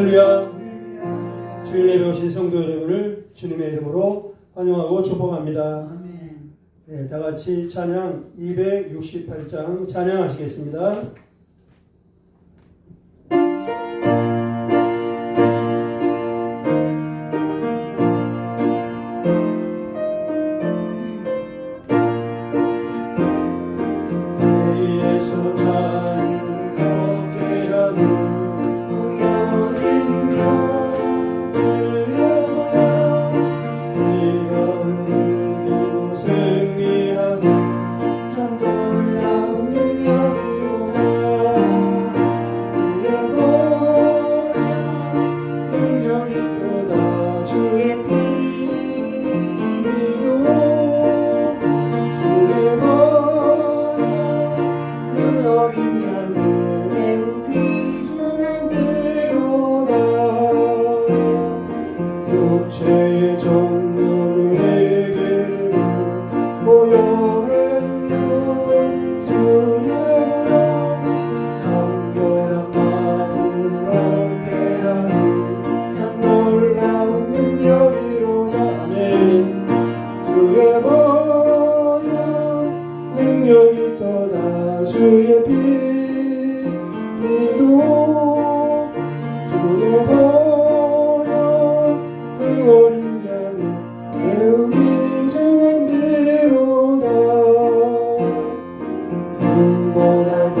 할렐루야. 주일 예배 오신 성도 여러분을 주님의 이름으로 환영하고 축복합니다. 네, 다 같이 찬양 268장 찬양하시겠습니다. 주의 빛 믿고 주의 보혈 그 어린 양을 배우기 전에 미로다 눈보다 더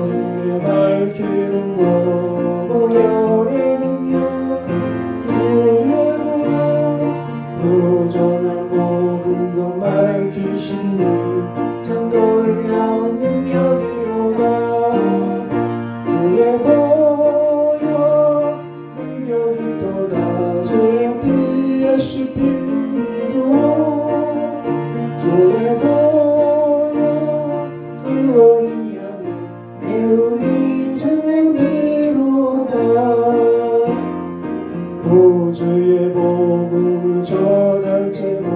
크게 밝히는 보혈의 능력 주의 보혈 부정한 모든 것 밝히시니 참 놀라운 능력이로다 주의 보혈 능력이 또다 주의 피 예수 피 믿고 주의 보혈 그 어린 양을 배우리 주님이로다 주의 복음을 전할 때로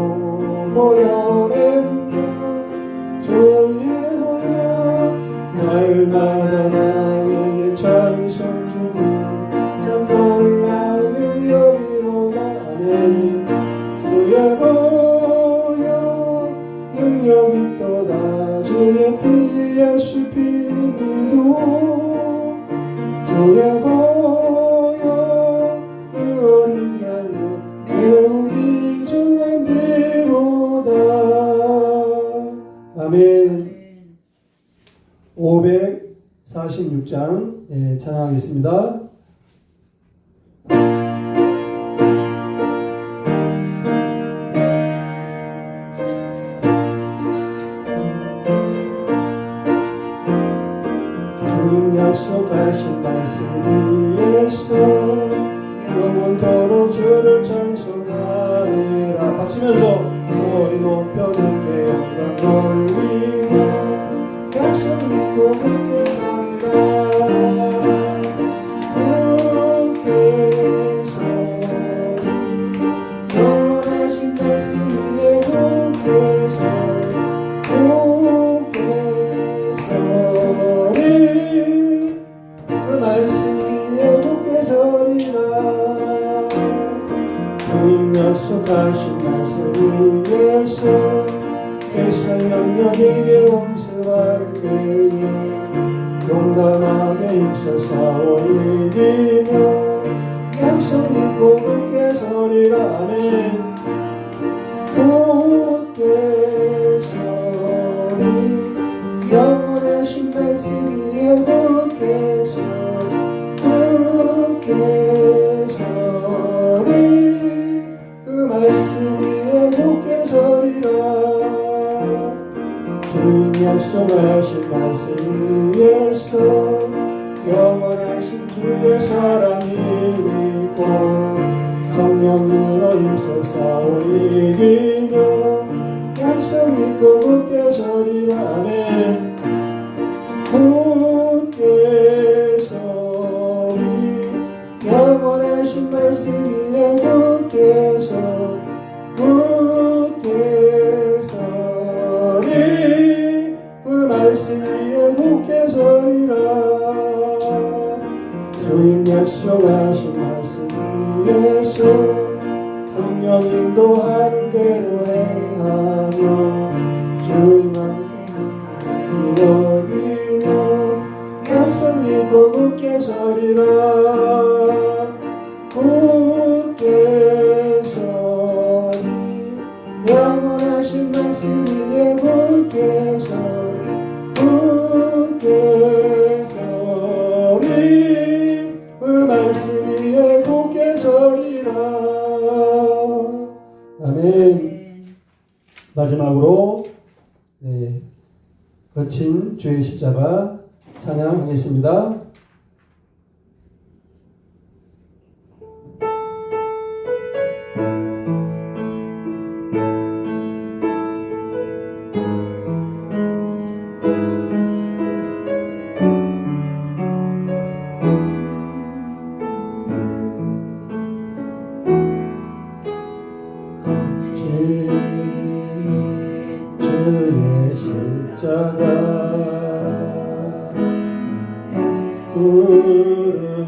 보혈의 능력 주의 날마다 나에게 찬송 주니 참 놀라운 능력이로다 아멘 주의 보혈 능력이 또다 주의 피 예수 피 믿고 주의 보혈 그 어린 양을 배우기 전에 미로다 아멘 546장 찬양하겠습니다. 주님 약속하신 말씀 위에서 영원토록 주를 찬송하리라 박수면서 소리 높여 주께 영광 돌리며 약속 믿고 굳게 서리라 굳게 서리 영원하신 말씀 위에 굳게 서리 그 말씀 위에 굳게 서리라 주님 약속하신 말씀 위에서 세상 영역에게 홍수할 때에 용감하게 힘써 싸워 이기며 약속 믿고 굳게 서리라 아멘 굳게 서리 영원하신 말씀 위에 굳게 서리 굳게 서리 그 말씀 위에 굳게 서리라 주님 약속하신 말씀 위에서 영원하신 주의 사랑이 믿고 성령으로 힘써 싸워 이기며 약속 믿고 굳게 서리라 아멘 굳게 서리 영원하신 말씀 위에 굳게 서리 굳게 서리 그 말씀 위에 굳게 서리라 주님 약속하신 말씀 영원하신 말씀 위에 굳게 서리 그 말씀 위에 굳게 서리라. 아멘. 마지막으로 거친 주의 십자가 찬양하겠습니다. 주의 십자가 흐르는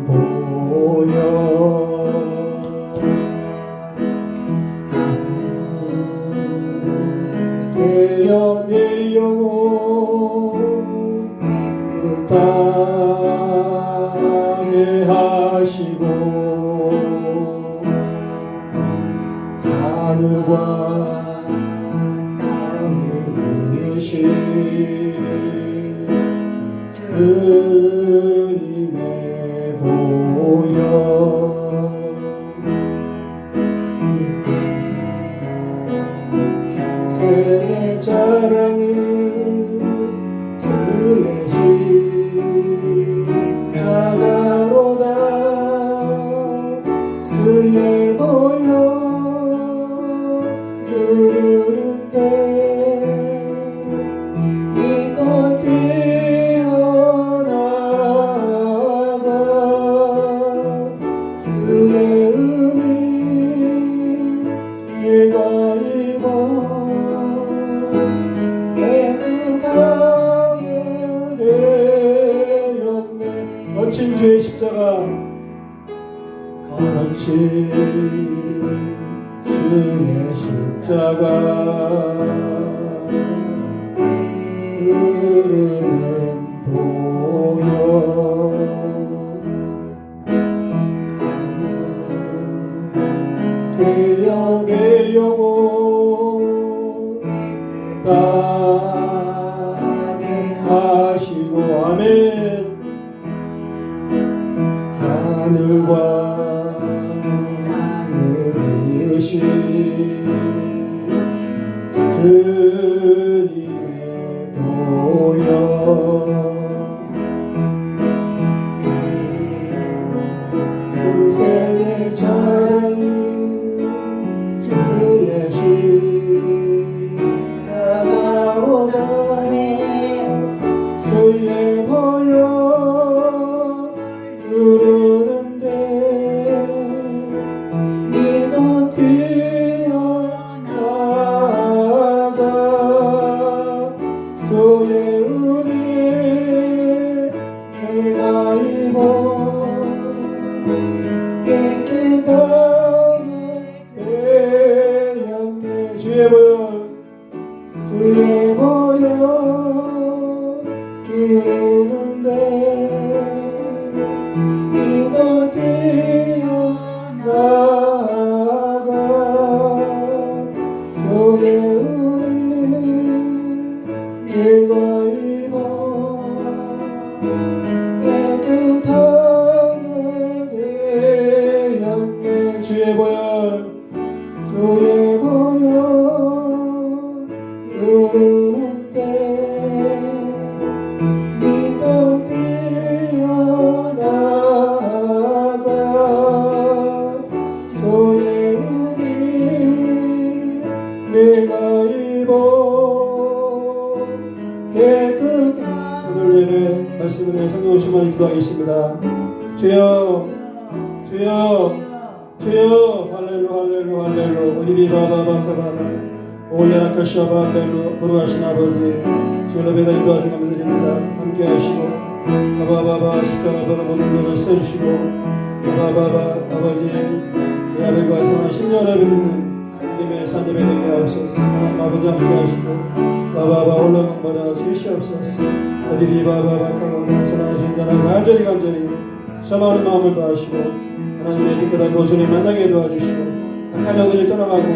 보혈 되어 내 영혼 그 땅에 하시고 하늘과 땅을 이으신 주님의 보혈 평생의 자랑은 주의 십자가로다. 주의 보혈 흐르는데 이곳 뛰어나가 주의 은혜 내가 입어 깨끗하게 되었네. 거친 주의 십자가 거친 주의 십자가 흐르는 보혈 되어 내 영혼 땅에 하시고 아멘. 하늘과 주님의 보혈 평생의 자랑이 주의 십자가로다. 주의 보혈 흐르는데 이곳 뛰어나가 주의 은혜 내가 입어 깨끗하게 되었네. 주의 보혈 흐르는데 이곳 뛰어나가 주의 은혜 내가 입어 깨끗하게 되었네. 주의 보혈 흐르는데 이곳 뛰어나가 주의 은혜 내가 입어 깨끗한. 오늘 예배 말씀을 위해 성령을 충만히 기도하겠습니다. 주여 주여 주여 할렐루 할렐루 할렐루 어디리바바바카바바 오야카샤바 할렐루 거룩하신 아버지 주의 예배가 인도하신 감사드립니다. 함께 하시고 바바바바 십자가보다 모든 것을 써주시고 바바바바 아버지 이 아버지와 성한 10년을 베푸는 하나님의 산예배 되게 하옵소서. 하나님 아버지 함께 하시고 바바바 올라간마다 주시옵소서. 어디리바바바카바바 사랑하신 자는 간절히 서마는 마음을 다하시고 하나님의 깨끗하고 주님 만나게 도와주시고 악한 자들이 떠나가고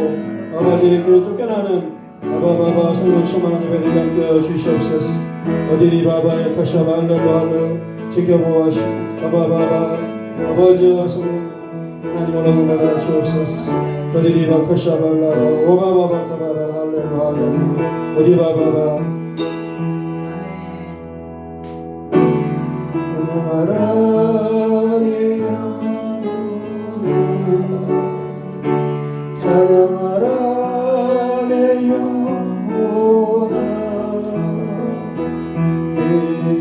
아버지 그 쫓겨나는 아바바바 성령 충만한 예배를 함께 주시옵소서. 어디리 바바의 카샤바 할렐루야 지켜보아시고 아바바바 아버지와 성령 하나님 오라고 받아 주옵소서. 어디리 바카샤바 할렐루야 오바바바 카바라 할렐루야 어디 바바바 하나님의 영혼아 찬양하라 내 영혼아 네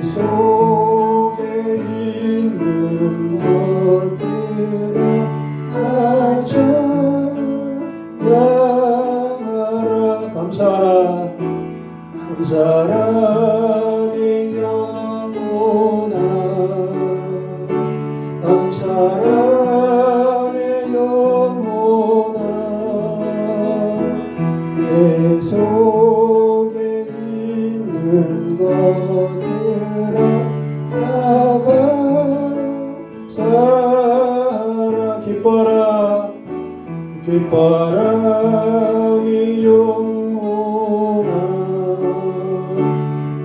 속에 있는 것들아 다 찬양하라 감사하라 감사하라 네 영혼아 감사하라 내 영혼아 내 속에 있는 것들아 다 감사하라 기뻐라 기뻐라 네 영혼아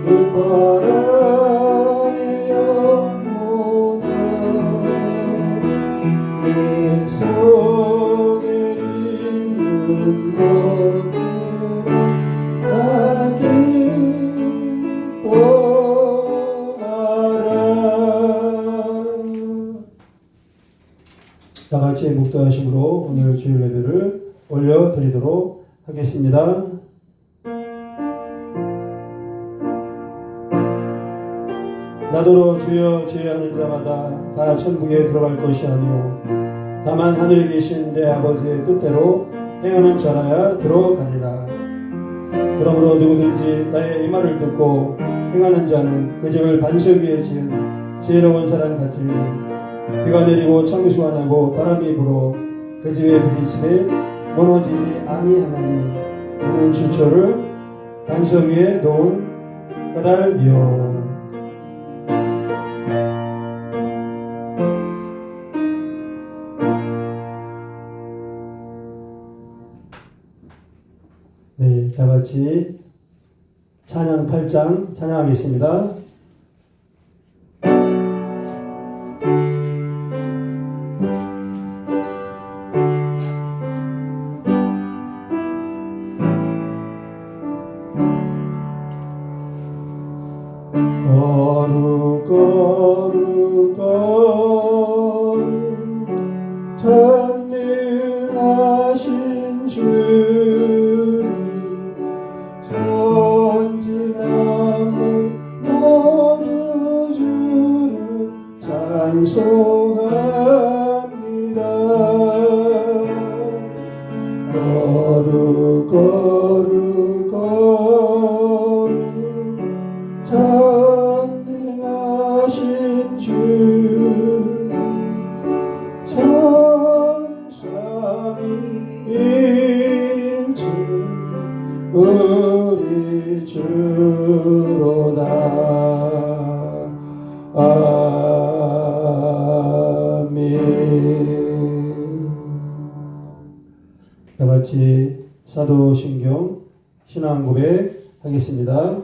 기뻐라 네 영혼아 내 속에 있는 것들아 다 기뻐하라. 다 같이 묵도하심으로 오늘 주일 예배를 올려드리도록 하겠습니다. 나더러 주여 주여 하는 자마다 다 천국에 들어갈 것이 아니요 다만 하늘에 계신 내 아버지의 뜻대로 행하는 자라야 들어가리라. 그러므로 누구든지 나의 이 말을 듣고 행하는 자는 그 집을 반석 위에 지은 지혜로운 사람 같으니 비가 내리고 창수가 나고 바람이 불어 그 집에 부딪히되 무너지지 아니하나니 이는 출처를 반석 위에 놓은 까닭이요. 네, 다 같이 찬양 8장 찬양하겠습니다. 거룩 거룩 거룩 전능하신 주님 전진함을 모두 주를 찬송합니다. 거룩 거룩 거룩 전능하신 주 천삼위일체 우리 주로다. 아멘. 다같이 사도신경 신앙고백 하겠습니다.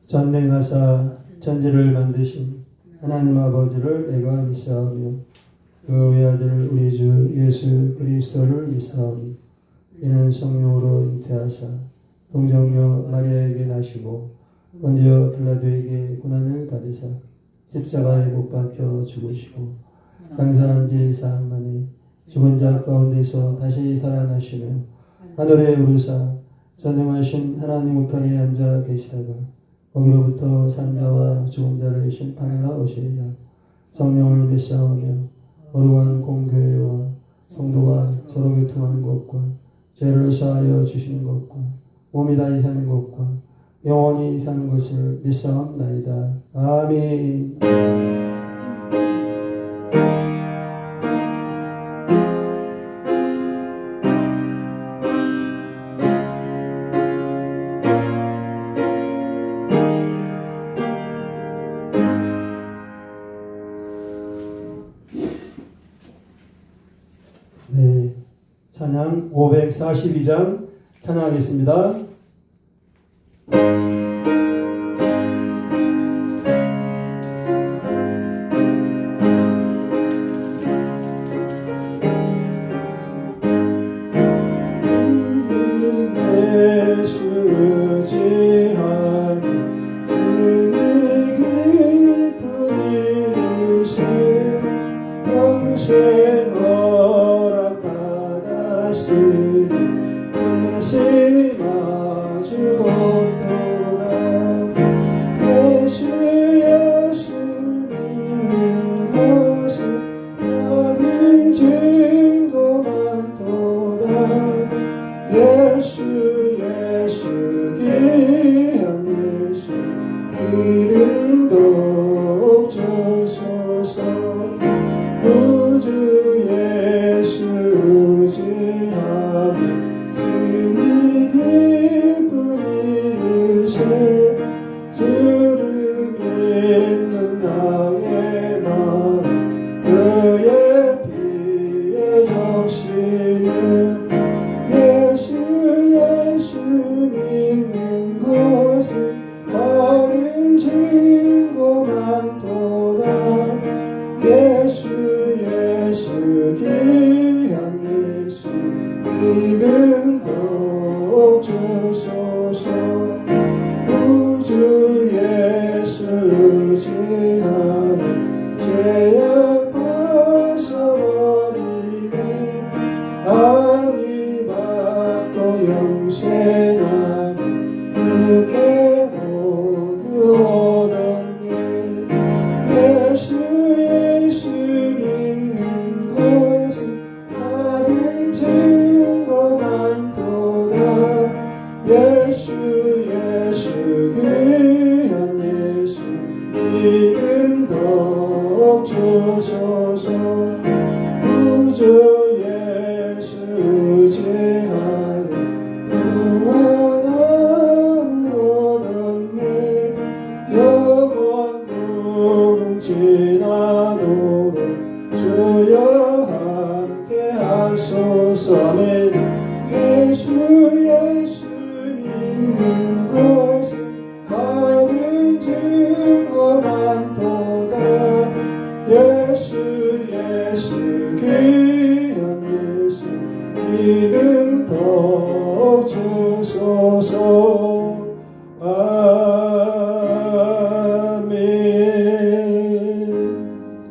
전능하사 천지를 만드신 하나님 아버지를 내가 믿사오며 그 외아들 우리 주 예수 그리스도를 믿사오니 이는 성령으로 잉태하사 동정녀 마리아에게 나시고 본디오 빌라도에게 고난을 받으사 십자가에 못 박혀 죽으시고 장사한 지 사흘 만에 죽은 자 가운데서 다시 살아나시며 하늘에 오르사 전능하신 하나님 우편에 앉아 계시다가 거기로부터 산자와 죽은 자를 심판하러 오시리라. 성령을 믿사오며 거룩한 공교회와 성도가 서로 교통하는 것과 죄를 사하여 주시는 것과 몸이 다시 사는 것과 영원히 사는 것을 믿사옵나이다. 아멘. 찬양 542장 찬양하겠습니다.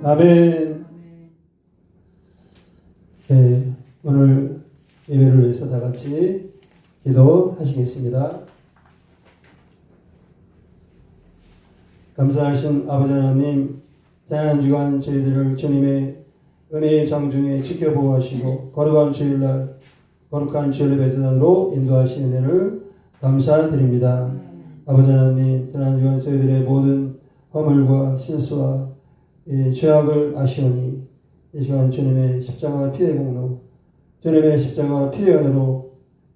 아멘. 네, 오늘 예배를 위해서 다 같이 기도하시겠습니다. 감사하신 아버지 하나님, 지난 주간 저희들을 주님의 은혜의 장중에 지켜보호하시고 거룩한 주일날 거룩한 주일 배전으로 인도하시는 은혜를 감사드립니다. 아버지 하나님, 지난 주간 저희들의 모든 허물과 실수와 죄악을 아시오니 이 시간 주님의 십자가 피의 공로, 주님의 십자가 피의 은혜로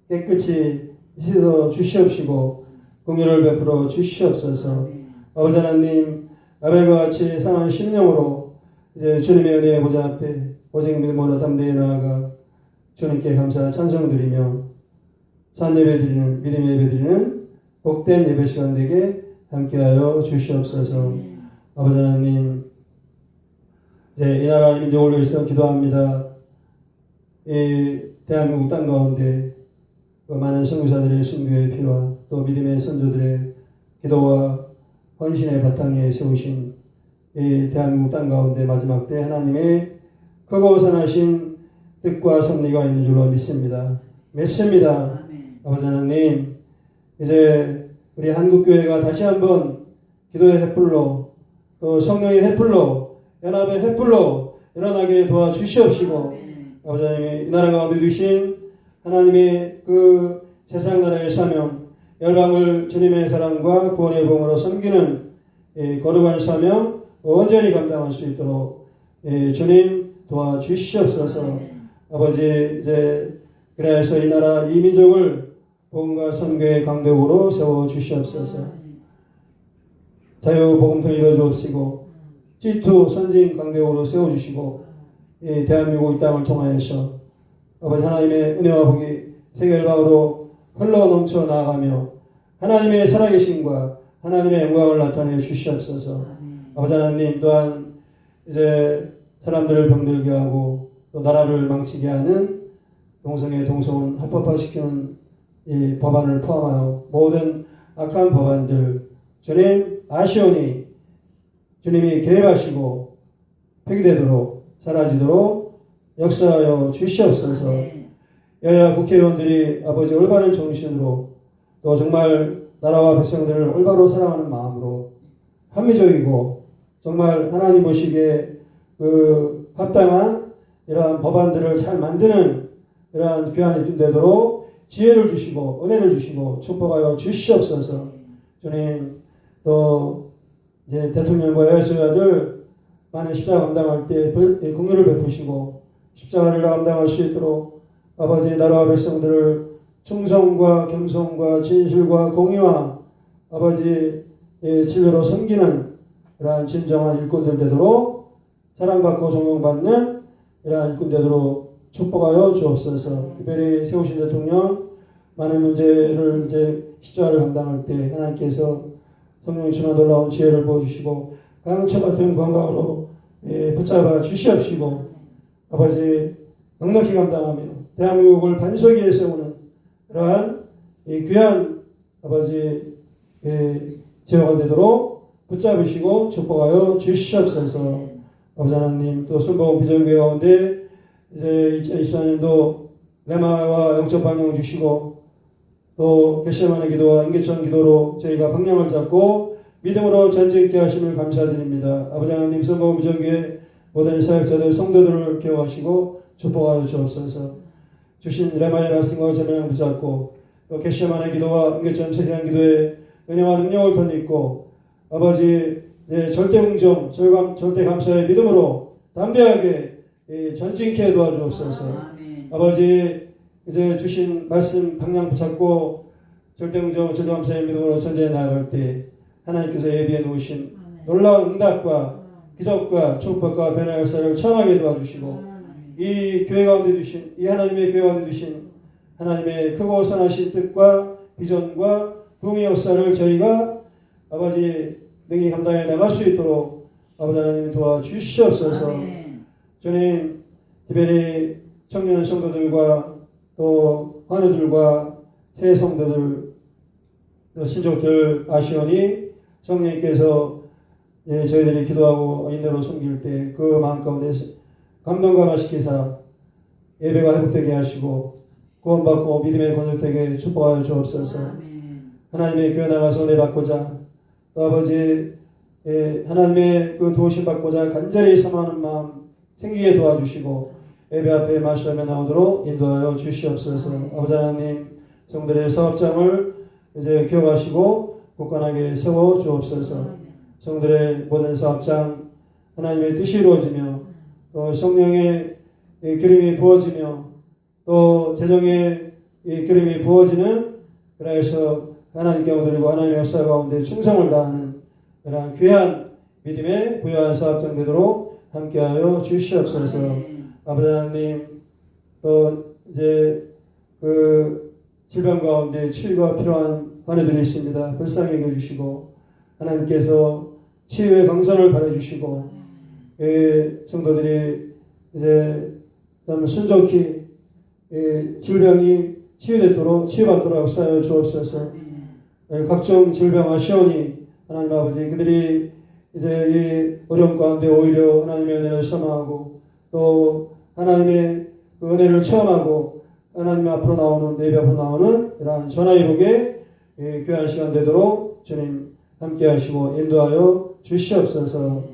깨끗이 씻어 주시옵시고 공의를 베풀어 주시옵소서. 아버지 하나님, 아벨과 같이 상한 심령으로 이제 주님의 은혜의 보좌 앞에 오직 믿음으로 담대히 나아가 주님께 감사 찬송드리며 산 예배 드리는 믿음 예배 드리는 복된 예배 시간 되게 함께하여 주시옵소서. 아버지 하나님, 이제 이 나라 민족을 위해서 기도합니다. 이 대한민국 땅 가운데 많은 선교사들의 순교의 피와 또 믿음의 선조들의 기도와 헌신의 바탕에 세우신 이 대한민국 땅 가운데 마지막 때 하나님의 크고 선하신 뜻과 섭리가 있는 줄로 믿습니다. 믿습니다. 아버지 하나님, 이제 우리 한국교회가 다시 한번 기도의 횃불로 또 성령의 횃불로 연합의 횃불로 일어나게 도와주시옵시고 아버지 하나님, 이 나라 가운데 두신 하나님의 그 세상 나라의 사명, 열방을 주님의 사랑과 구원의 봉으로 섬기는 거룩한 사명 온전히 감당할 수 있도록 주님 도와주시옵소서. 아버지, 이제 그래서 이 나라 이 민족을 복음과 선교의 강대국으로 세워주시옵소서. 자유복음토 이루어주옵시고 G2 선진 강대국으로 세워주시고 이 대한민국 이 땅을 통하여서 아버지 하나님의 은혜와 복이 세계 열방으로 흘러 넘쳐 나아가며 하나님의 살아계심과 하나님의 영광을 나타내 주시옵소서. 아버지 하나님 또한 이제 사람들을 병들게 하고 또 나라를 망치게 하는 동성애 동성혼 합법화시키는 이 법안을 포함하여 모든 악한 법안들 주님 아시오니 주님이 개입하시고 폐기되도록 사라지도록 역사하여 주시옵소서. 여야 국회의원들이 아버지 올바른 정신으로 또 정말 나라와 백성들을 올바로 사랑하는 마음으로 합리적이고 정말 하나님 보시기에 그 합당한 이러한 법안들을 잘 만드는 이러한 귀한 일이 되도록 지혜를 주시고 은혜를 주시고 축복하여 주시옵소서. 주님 또 이제 대통령과 여야수야들 많은 십자가 감당할 때 공유를 베푸시고 십자가를 감당할 수 있도록 아버지 나라와 백성들을 충성과 겸손과 진실과 공의와 아버지 진리로 섬기는 이러한 진정한 일꾼들 되도록 사랑받고 존경받는 이러한 일꾼 되도록 축복하여 주옵소서. 특별히 세우신 대통령 많은 문제를 이제 십자가를 감당할 때 하나님께서 성령이 주나 놀라운 지혜를 보여주시고 강처 같은 건강으로 붙잡아 주시옵시고 아버지 넉넉히 감당하며 대한민국을 반석 위에 세우는 그러한 귀한 아버지 제어가 되도록 붙잡으시고 축복하여 주시옵소서. 아버지 하나님 또 순복음 비전교회 가운데 이제 2024년도 레마와 영적 방향을 주시고 또 겟세마네 기도와 인계천 기도로 저희가 방향을 잡고 믿음으로 전진케 하심을 감사드립니다. 아버지 하나님 순복음 비전교회 모든 사역자들 성도들을 기억하시고 축복하여 주옵소서. 주신 레마의 말씀과 제명 붙잡고 또 겟세마네 기도와 인계천 세계한 기도에 은혜와 능력을 덧입고 아버지 절대 긍정 절대 감사의 믿음으로 담대하게 전진케 도와주옵소서. 아버지 이제 주신 말씀 방향 붙잡고 절대 긍정 절대 감사의 믿음으로 전진해 나아갈 때 하나님께서 예비해 놓으신 놀라운 응답과 기적과 축복과 변화의 역사를 체험하게 도와주시고 이 교회 가운데 두신 이 하나님의 교회 가운데 두신 하나님의 크고 선하신 뜻과 비전과 부흥의 역사를 저희가 아버지 능히 감당해 나갈 수 있도록 아버지 하나님 도와주시옵소서. 주님 특별히 청년 성도들과 또 환우들과 새 성도들 또 신족들 아시오니 성령님께서 저희들이 기도하고 인내로 섬길 때 그 마음 가운데 감동과 마시기사 예배가 회복되게 하시고 구원받고 믿음의 건설되게 축복하여 주옵소서. 하나님의 교회 나가서 은혜 받고자 또 아버지 하나님의 그 도우심 받고자 간절히 사모하는 마음 생기게 도와주시고 예배 앞에 말씀에 나오도록 인도하여 주시옵소서. 아버지 하나님 성들의 사업장을 이제 기억하시고 굳건하게 세워 주옵소서. 성들의 모든 사업장 하나님의 뜻이 이루어지며 또 성령의 기름이 부어지며 또 재정의 기름이 부어지는 그래서 하나님께 드리고 하나님의 역사 가운데 충성을 다하는 그런 귀한 믿음의 부유한 사업장 되도록 함께하여 주시옵소서. 아버지 하나님 또 이제 그 질병 가운데 치유가 필요한 환우들이 있습니다. 불쌍히 여겨주시고 하나님께서 치유의 방선을 바라주시고 성도들이 이제 순종히 질병이 치유받도록 역사하여 주옵소서. 각종 질병 아시오니 하나님 아버지 그들이 이제 이 어려움 가운데 오히려 하나님의 은혜를 소망하고 또 하나님의 그 은혜를 체험하고 하나님 앞으로 나오는 내 앞으로 나오는 이러한 전화위복의 귀한 시간 되도록 주님 함께 하시고 인도하여 주시옵소서.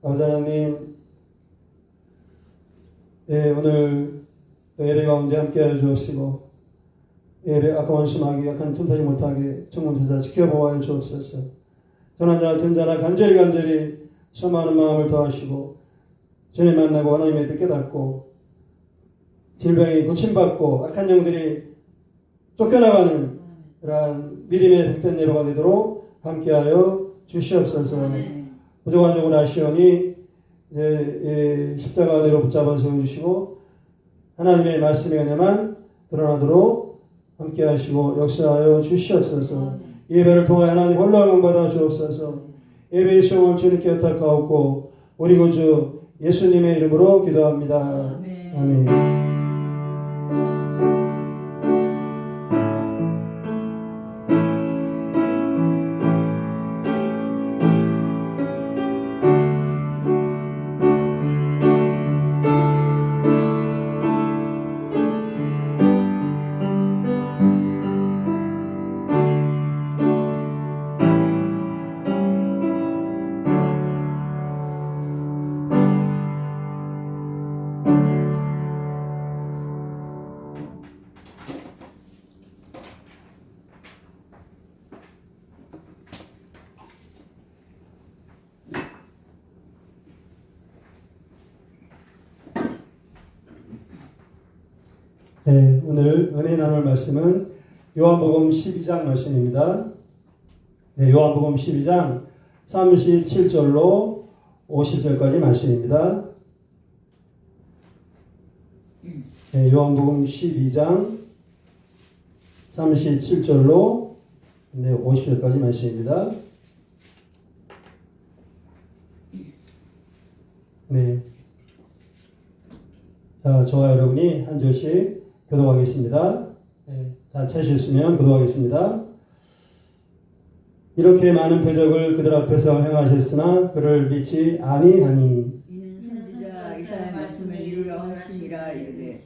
아버지 하나님 오늘 예배 가운데 함께 하여 주옵시고 예배 아까운 심하게 약한 틈타지 못하게 청문전사 지켜보아야 주옵소서. 전한 자나 든 자나 간절히 소망하는 마음을 더하시고 주님 만나고 하나님의 뜻 깨닫고 질병이 고침받고 악한 영들이 쫓겨나가는 그러한 믿음의 복된 예배가 되도록 함께하여 주시옵소서. 부족한 종을 아시오니 이제 십자가 은혜로 붙잡아 세워주시고 하나님의 말씀의 은혜만 드러나도록 함께 하시고 역사하여 주시옵소서. 예배를 통하여 하나님 홀로 영광 받아 주옵소서. 예배의 시험을 주님께 부탁하옵고 우리 구주 예수님의 이름으로 기도합니다. 아멘. 네, 오늘 은혜 나눌 말씀은 요한복음 12장 말씀입니다. 네, 요한복음 12장 37절로 50절까지 말씀입니다. 네, 요한복음 12장 37절로 50절까지 말씀입니다. 네. 자, 저와 여러분이 한 절씩 교독하겠습니다. 네, 다 찾으셨으면 교독하겠습니다. 이렇게 많은 표적을 그들 앞에서 행하셨으나 그를 믿지 아니하니 이는 선지자 이사야의 말씀을 이루려 하시니라 이르되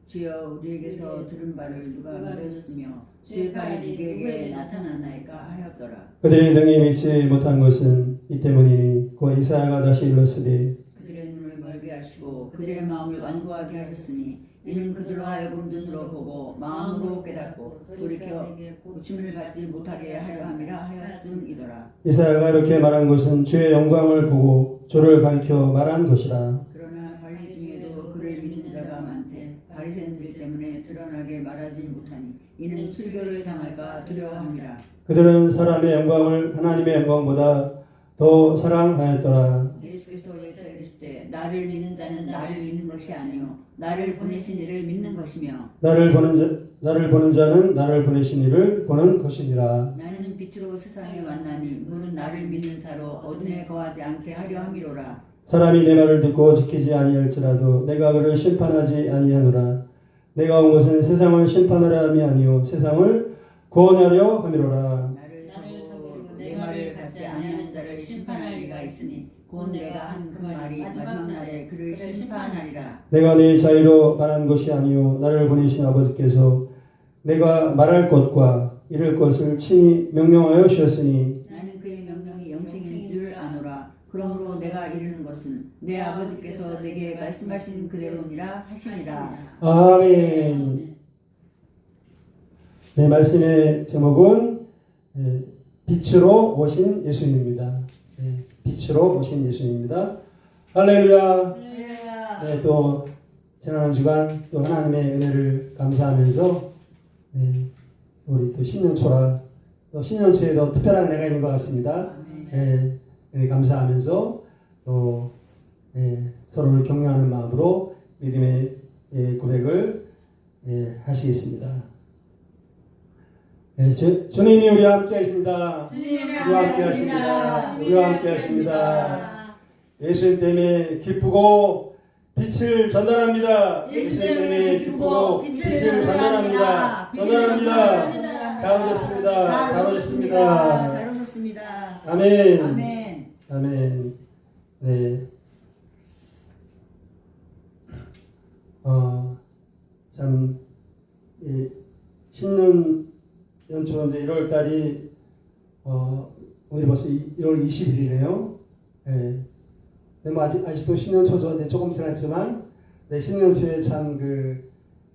주여 우리에게서 들은 바를 누가 믿었으며 주의 발이 누구에게 나타났나이까 하였더라. 그들이 능히 믿지 못한 것은 이 때문이니 곧 이사야가 다시 일렀으되 그들의 눈을 멀게 하시고 그들의 마음을 완고하게 하셨으니 이는 그들로 하여금 눈으로 보고 마음으로 깨닫고 돌이켜 고침을 받지 못하게 하려 함이라 하였음이더라. 이사야가 이렇게 말한 것은 주의 영광을 보고 주를 가리켜 말한 것이라. 그러나 관리 중에도 그를 믿는 자가 많되 바리새인들 때문에 드러나게 말하지 못하니 이는 출교를 당할까 두려워함이라. 그들은 사람의 영광을 하나님의 영광보다 더 사랑하였더라. 예수께서 외쳐 이르시되 나를 믿는 자는 나를 믿는 것이 아니요 나를 보내신 이를 믿는 것이며 나를 보는 자는 나를 보내신 이를 보는 것이니라. 나는 빛으로 세상에 왔나니 물은 나를 믿는 자로 어둠에 거하지 않게 하려 함이로라. 사람이 내 말을 듣고 지키지 아니할지라도 내가 그를 심판하지 아니하노라. 내가 온 것은 세상을 심판하려 함이 아니요 세상을 구원하려 함이로라. 나를 서고 내 말을 받지 아니하는 자를 심판할 리가 있으니 곧 내가 한 그 말이 마지막 날에 그를 심판하리라. 내가 내 자유로 말한 것이 아니요 나를 보내신 아버지께서 내가 말할 것과 이를 것을 친히 명령하여 주셨으니 나는 그의 명령이 영생인 줄 아노라. 그러므로 내가 이르는 것은 내 아버지께서 내게 말씀하신 그대로니라 하시니라. 아멘. 네, 말씀의 제목은 빛으로 오신 예수님입니다. 빛으로 오신 예수님입니다. 할렐루야. 네, 또 지난 한 주간 또 하나님의 은혜를 감사하면서 우리 또 신년초라 또 신년초에도 특별한 은혜가 있는 것 같습니다. 감사하면서 또 서로를 격려하는 마음으로 믿음의 고백을 하시겠습니다. 주님이 우리와 함께 하십니다. 우리와 함께 하십니다. 우리와 함께 하십니다. 예수님 때문에 기쁘고 빛을 전달합니다. 예수님 때문에 기쁘고 빛을 전달합니다. 전달합니다. 잘 오셨습니다. 잘 오셨습니다. 잘 오셨습니다. 아멘. 아멘. 아멘. 네. 참, 신년 연초 이제 1월 달이, 오늘 벌써 1월 20일이네요. 네. 뭐 아직도 신년초죠. 네, 조금 지났지만, 네, 신년초에 참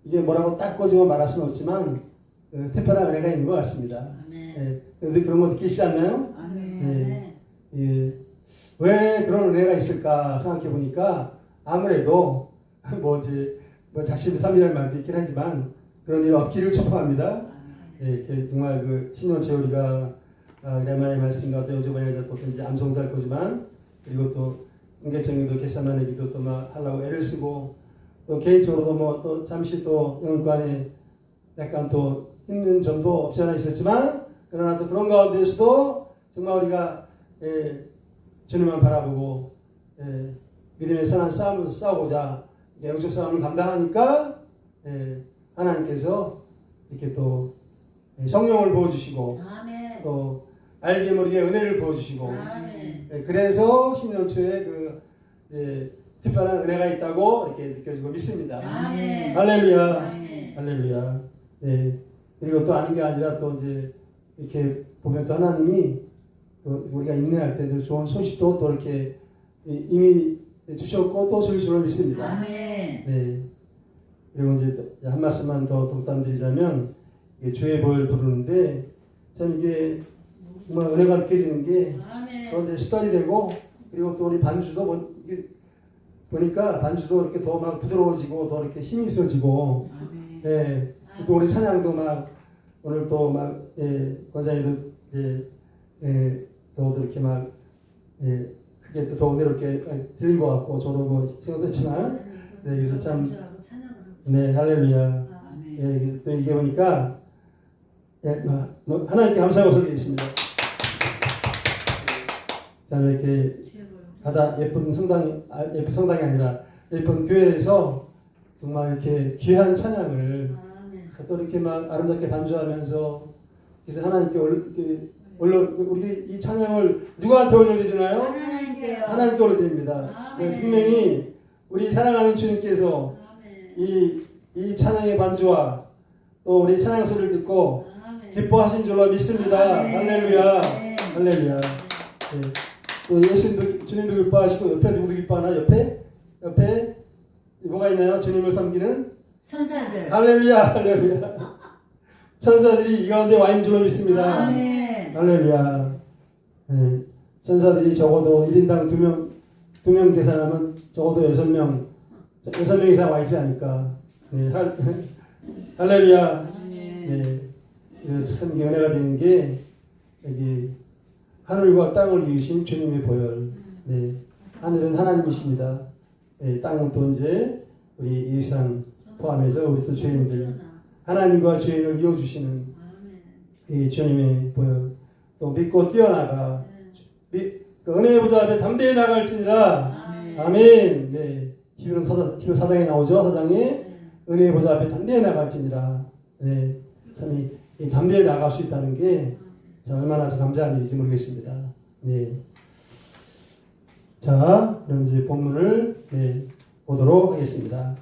이게 뭐라고 딱 꼬집어 말할 수는 없지만, 특별한 은혜가 있는 것 같습니다. 네. 근데 그런 거 느끼시지 않나요? 네. 왜 그런 은혜가 있을까 생각해 보니까, 아무래도, 작심삼일이라는 말도 있긴 하지만, 그런 일 없기를 축복합니다. 정말 신년초에 우리가, 레마의 말씀과 또 요즘에 자꾸 이제 암송도 할 거지만, 그리고 또, 은계청도 겟세마네 기도 또 하려고 애를 쓰고 또 개인적으로도 뭐 또 잠시 또 영육간에 약간 또 힘든 점도 없지 않아 있었지만 그러나 또 그런 가운데서도 정말 우리가 주님만 바라보고 믿음의 선한 싸움을 싸우고자 영적 싸움을 감당하니까 하나님께서 이렇게 또 성령을 부어주시고 아멘. 또 알게 모르게 은혜를 부어주시고 아멘. 그래서 신년초에 그 특별한 은혜가 있다고 이렇게 느껴지고 믿습니다. 아멘. 할렐루야. 아멘. 할렐루야. 네. 그리고 또 아는 게 아니라 또 이제 이렇게 보면 또 하나님이 또 우리가 인내할 때도 좋은 소식도 또 이렇게 이미 주셨고 또 주실 줄 믿습니다. 아멘. 네. 그리고 이제 한 말씀만 더 덧담드리자면 주의 보혈 부르는데 참 이게 정말 은혜가 느껴지는 게 또 아멘. 이제 스타일이 되고 그리고 또 우리 반주도 보니까 반주도 이렇게 더 막 부드러워지고 더 이렇게 힘이 있어지고 아멘. 예. 또 우리 찬양도 막 오늘 또 막 권사님도 더 이렇게 막 크게 또 더 은혜롭게 들린 것 같고 저도 뭐 신경 썼지만 네 그래서 참 네 할렐루야. 아멘. 예, 그래서 또 이게 보니까 뭐 하나님께 감사하고 설교했습니다. 그다음에 이렇게 바다 예쁜 성당이 예쁜 성당이 아니라 예쁜 교회에서 정말 이렇게 귀한 찬양을 또 이렇게 막 아름답게 반주하면서 그래서 하나님께 우리 이 찬양을 누구한테 올려드리나요? 하나님께요. 하나님께 올려드립니다. 네, 분명히 우리 사랑하는 주님께서 이 찬양의 반주와 또 우리 찬양 소리를 듣고 기뻐하신 줄로 믿습니다. 아멘. 할렐루야. 아멘. 할렐루야. 네. 또 예수님도 주님도 기뻐하시고 옆에 누구도 기뻐하나? 옆에 뭐가 있나요? 주님을 섬기는 천사들. 할렐루야. 할렐루야. 천사들이 이 가운데 와 있는 줄로 믿습니다. 아멘. 할렐루야. 네. 천사들이 적어도 1인당 2명 계산하면 적어도 6명 이상 와 있지 않을까. 네. 할렐루야. 네. 참 은혜가 되는 게 여기 하늘과 땅을 이으신 주님의 보혈. 네. 하늘은 하나님이십니다. 네. 땅은 또 이제 우리 일상 포함해서 우리 또 죄인들 하나님과 죄인을 이어주시는 이 주님의 보혈. 또 믿고 뛰어나가 그 은혜의 보좌 앞에 담대히 나갈지니라. 아멘. 네. 히브리 사장에 나오죠. 사장에 은혜의 보좌 앞에 담대히 나갈지니라. 네. 참 이 담대히 나갈 수 있다는 게 참 얼마나 감사한 일인지 모르겠습니다. 네. 자, 그럼 이제 본문을 보도록 하겠습니다.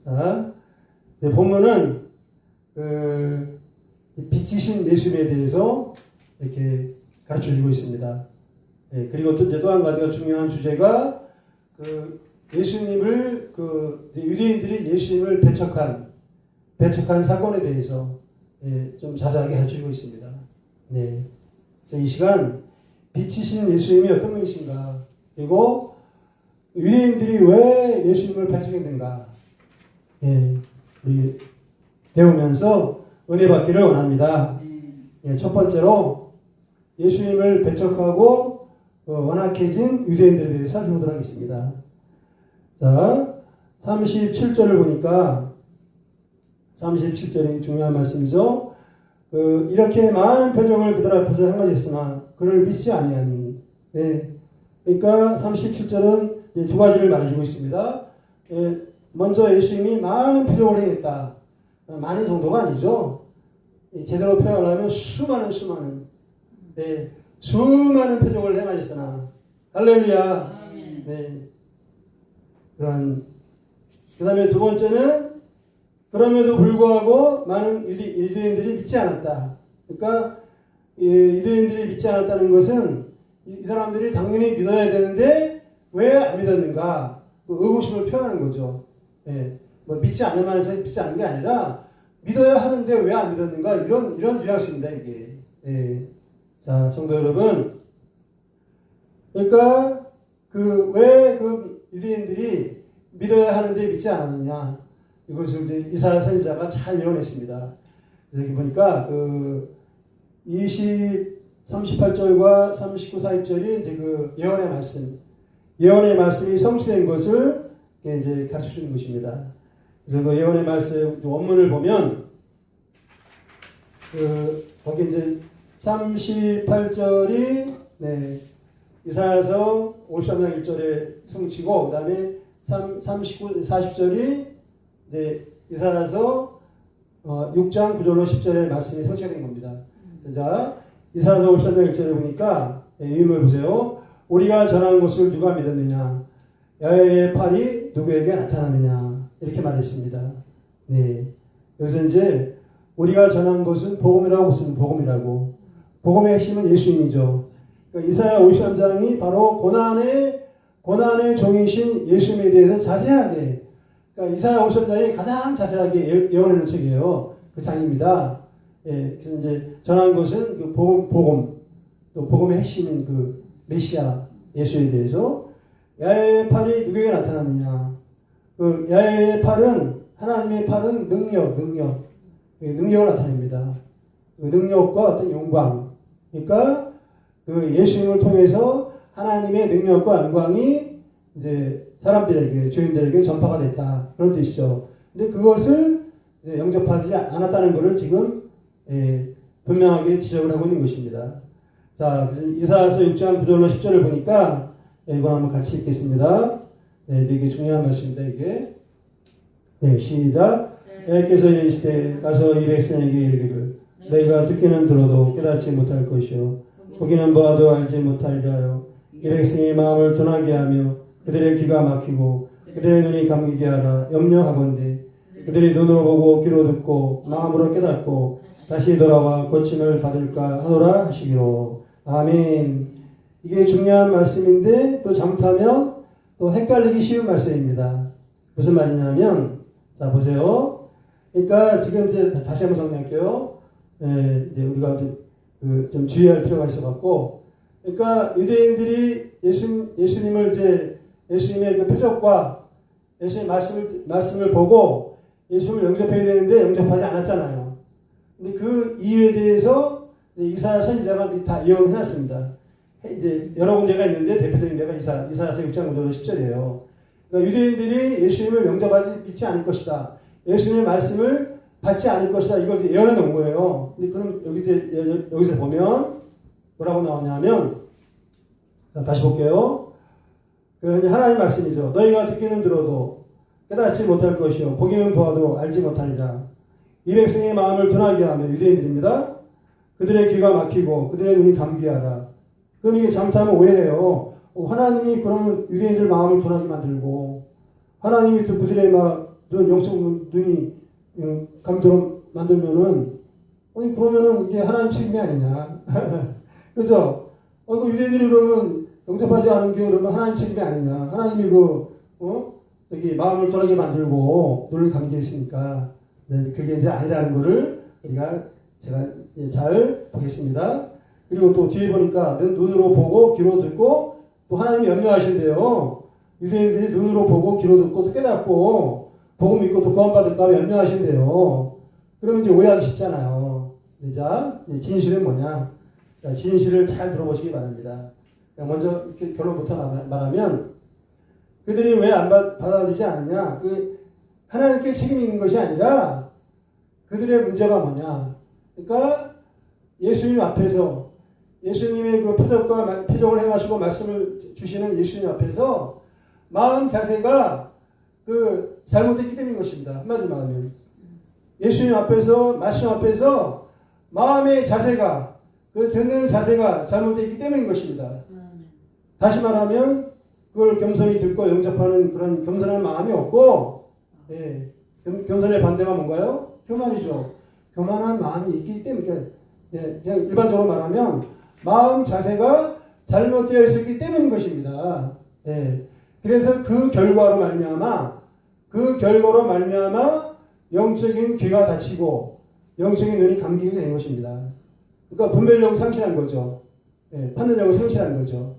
자, 본문은 빛이신 예수님에 대해서 이렇게 가르쳐 주고 있습니다. 그리고 또 한 가지가 중요한 주제가 예수님을 유대인들이 예수님을 배척한 사건에 대해서 좀 자세하게 가르치고 있습니다. 네. 이 시간 빛이신 예수님이 어떤 분이신가, 그리고 유대인들이 왜 예수님을 배척했는가, 우리 배우면서 은혜 받기를 원합니다. 첫 번째로 예수님을 배척하고 완악해진 유대인들에 대해서 살펴보도록 하겠습니다. 자, 37절을 보니까 37절이 중요한 말씀이죠. 이렇게 많은 표적을 그들 앞에서 행하셨으나 그를 믿지 아니하니. 그러니까 37절은 두 가지를 말해주고 있습니다. 먼저 예수님이 많은 표적을 행했다. 많은 정도가 아니죠. 제대로 표현하면 수많은 표적을 행하셨으나. 할렐루야. 네. 그 다음에 두 번째는 그럼에도 불구하고 많은 유대인들이 믿지 않았다. 그러니까 유대인들이 믿지 않았다는 것은 이 사람들이 당연히 믿어야 되는데 왜 안 믿었는가, 의구심을 표현하는 거죠. 뭐 믿지 않을 만해서 믿지 않는 게 아니라 믿어야 하는데 왜 안 믿었는가, 이런 뉘앙스입니다, 이게. 자, 성도 여러분, 그러니까 왜 유대인들이 믿어야 하는데 믿지 않았느냐, 이것을 이제 이사야 선지자가 잘 예언했습니다. 여기 보니까 27장 38절과 39, 40절이 이제 그 예언의 말씀, 예언의 말씀이 성취된 것을 이제 가르쳐 주는 것입니다. 그래서 그 예언의 말씀 원문을 보면 거기 이제 38절이 이사야서 53장 1절에 성취고, 그 다음에 39, 40절이 이제 이사야서 6장 9절로 10절의 말씀이 성취가 된 겁니다. 자, 이사야서 53장 1절에 보니까 의미를 보세요. 우리가 전한 것을 누가 믿었느냐? 야훼의 팔이 누구에게 나타나느냐? 이렇게 말했습니다. 네. 여기서 이제 우리가 전한 것은 복음이라고 무슨 복음이라고. 복음의 핵심은 예수님이죠. 그러니까 이사야 53장이 바로 고난의 종이신 예수님에 대해서 자세하게, 그러니까 이사야 53장이 가장 자세하게 예언해 놓은 책이에요. 그 장입니다. 예, 그래서 이제 전한 것은 그 복음, 또 복음의 핵심인 그 메시아 예수에 대해서. 야훼의 팔이 누구에게 나타났느냐? 그 야훼의 팔은, 하나님의 팔은 능력을 나타냅니다. 그 능력과 어떤 영광. 그러니까 그 예수님을 통해서 하나님의 능력과 영광이 이제 사람들에게, 죄인들에게 전파가 됐다. 그런 뜻이죠. 근데 그것을 이제 영접하지 않았다는 것을 지금 분명하게 지적을 하고 있는 것입니다. 자, 그래서 이사야서 6장 9절로 10절을 보니까 이거 한번 같이 읽겠습니다. 네, 되게 중요한 말씀입니다, 이게. 네, 시작. 여호와께서 이르시되 가서 이 백성에게 이르기를 너희가 듣기는 들어도 깨닫지 못할 것이요 보기는 보아도 알지 못하리라 하여 이 백성의 마음을 둔하게 하며 그들의 귀가 막히고 그들의 눈이 감기게 하라. 염려하건대 그들이 눈으로 보고 귀로 듣고 마음으로 깨닫고 다시 돌아와 고침을 받을까 하노라 하시기로. 아멘. 이게 중요한 말씀인데 또 잘못하면 또 헷갈리기 쉬운 말씀입니다. 무슨 말이냐면, 자 보세요. 그러니까 지금 이제 다시 한번 정리할게요. 이제 우리가 좀 주의할 필요가 있어갖고, 그러니까 유대인들이 예수님을 이제 예수님의 그 표적과 예수님의 말씀을 보고 예수님을 영접해야 되는데 영접하지 않았잖아요. 근데 그 이유에 대해서 이사야 선지자가 다 예언해놨습니다. 이제 여러 군데가 있는데 대표적인 데가 이사야서 6장 5절 10절이에요. 그러니까 유대인들이 예수님을 영접하지 믿지 않을 것이다. 예수님의 말씀을 받지 않을 것이다. 이걸 예언해 놓은 거예요. 근데 그럼 여기서 보면 뭐라고 나오냐면, 자, 다시 볼게요. 하나님의 말씀이죠. 너희가 듣기는 들어도 깨닫지 못할 것이요 보기는 보아도 알지 못하리라. 이 백성의 마음을 둔하게 하며, 유대인들입니다. 그들의 귀가 막히고 그들의 눈이 감기게 하라. 그럼 이게 잘못하면 오해해요. 하나님이 그러면 유대인들 마음을 둔하게 만들고 하나님이 또 그들의 영적 눈이 감도록 만들면은 그러면은 이게 하나님 책임이 아니냐. 그죠? 유대인들이 그러면 영접하지 않은 게 그러면 하나님 책임이 아니냐. 하나님이 여기 마음을 둔하게 만들고 눈을 감게 했으니까 그게 이제 아니라는 거를 제가 잘 보겠습니다. 그리고 또 뒤에 보니까 눈으로 보고 귀로 듣고 또 하나님이 염려하신대요. 유대인들이 눈으로 보고 귀로 듣고 또 깨닫고 복음 믿고 또 구원받을까 염려하신대요. 그러면 이제 오해하기 쉽잖아요. 자, 진실은 뭐냐? 자, 진실을 잘 들어보시기 바랍니다. 먼저 이렇게 결론부터 말하면 그들이 왜 안 받아들이지 않느냐? 하나님께 책임이 있는 것이 아니라 그들의 문제가 뭐냐? 그러니까 예수님 앞에서 예수님의 그 표적을 행하시고 말씀을 주시는 예수님 앞에서 마음 자세가 잘못됐기 때문인 것입니다. 한마디로 말하면 예수님 앞에서 말씀 앞에서 마음의 자세가 듣는 자세가 잘못됐기 때문인 것입니다. 다시 말하면 그걸 겸손히 듣고 영접하는 그런 겸손한 마음이 없고, 겸손의 반대가 뭔가요? 교만이죠. 교만한 마음이 있기 때문에, 그냥 일반적으로 말하면 마음 자세가 잘못되어 있었기 때문인 것입니다. 그래서 그 결과로 말미암아 영적인 귀가 닫히고 영적인 눈이 감기게 되는 것입니다. 그러니까 분별력을 상실한 거죠. 판단력을 상실한 거죠.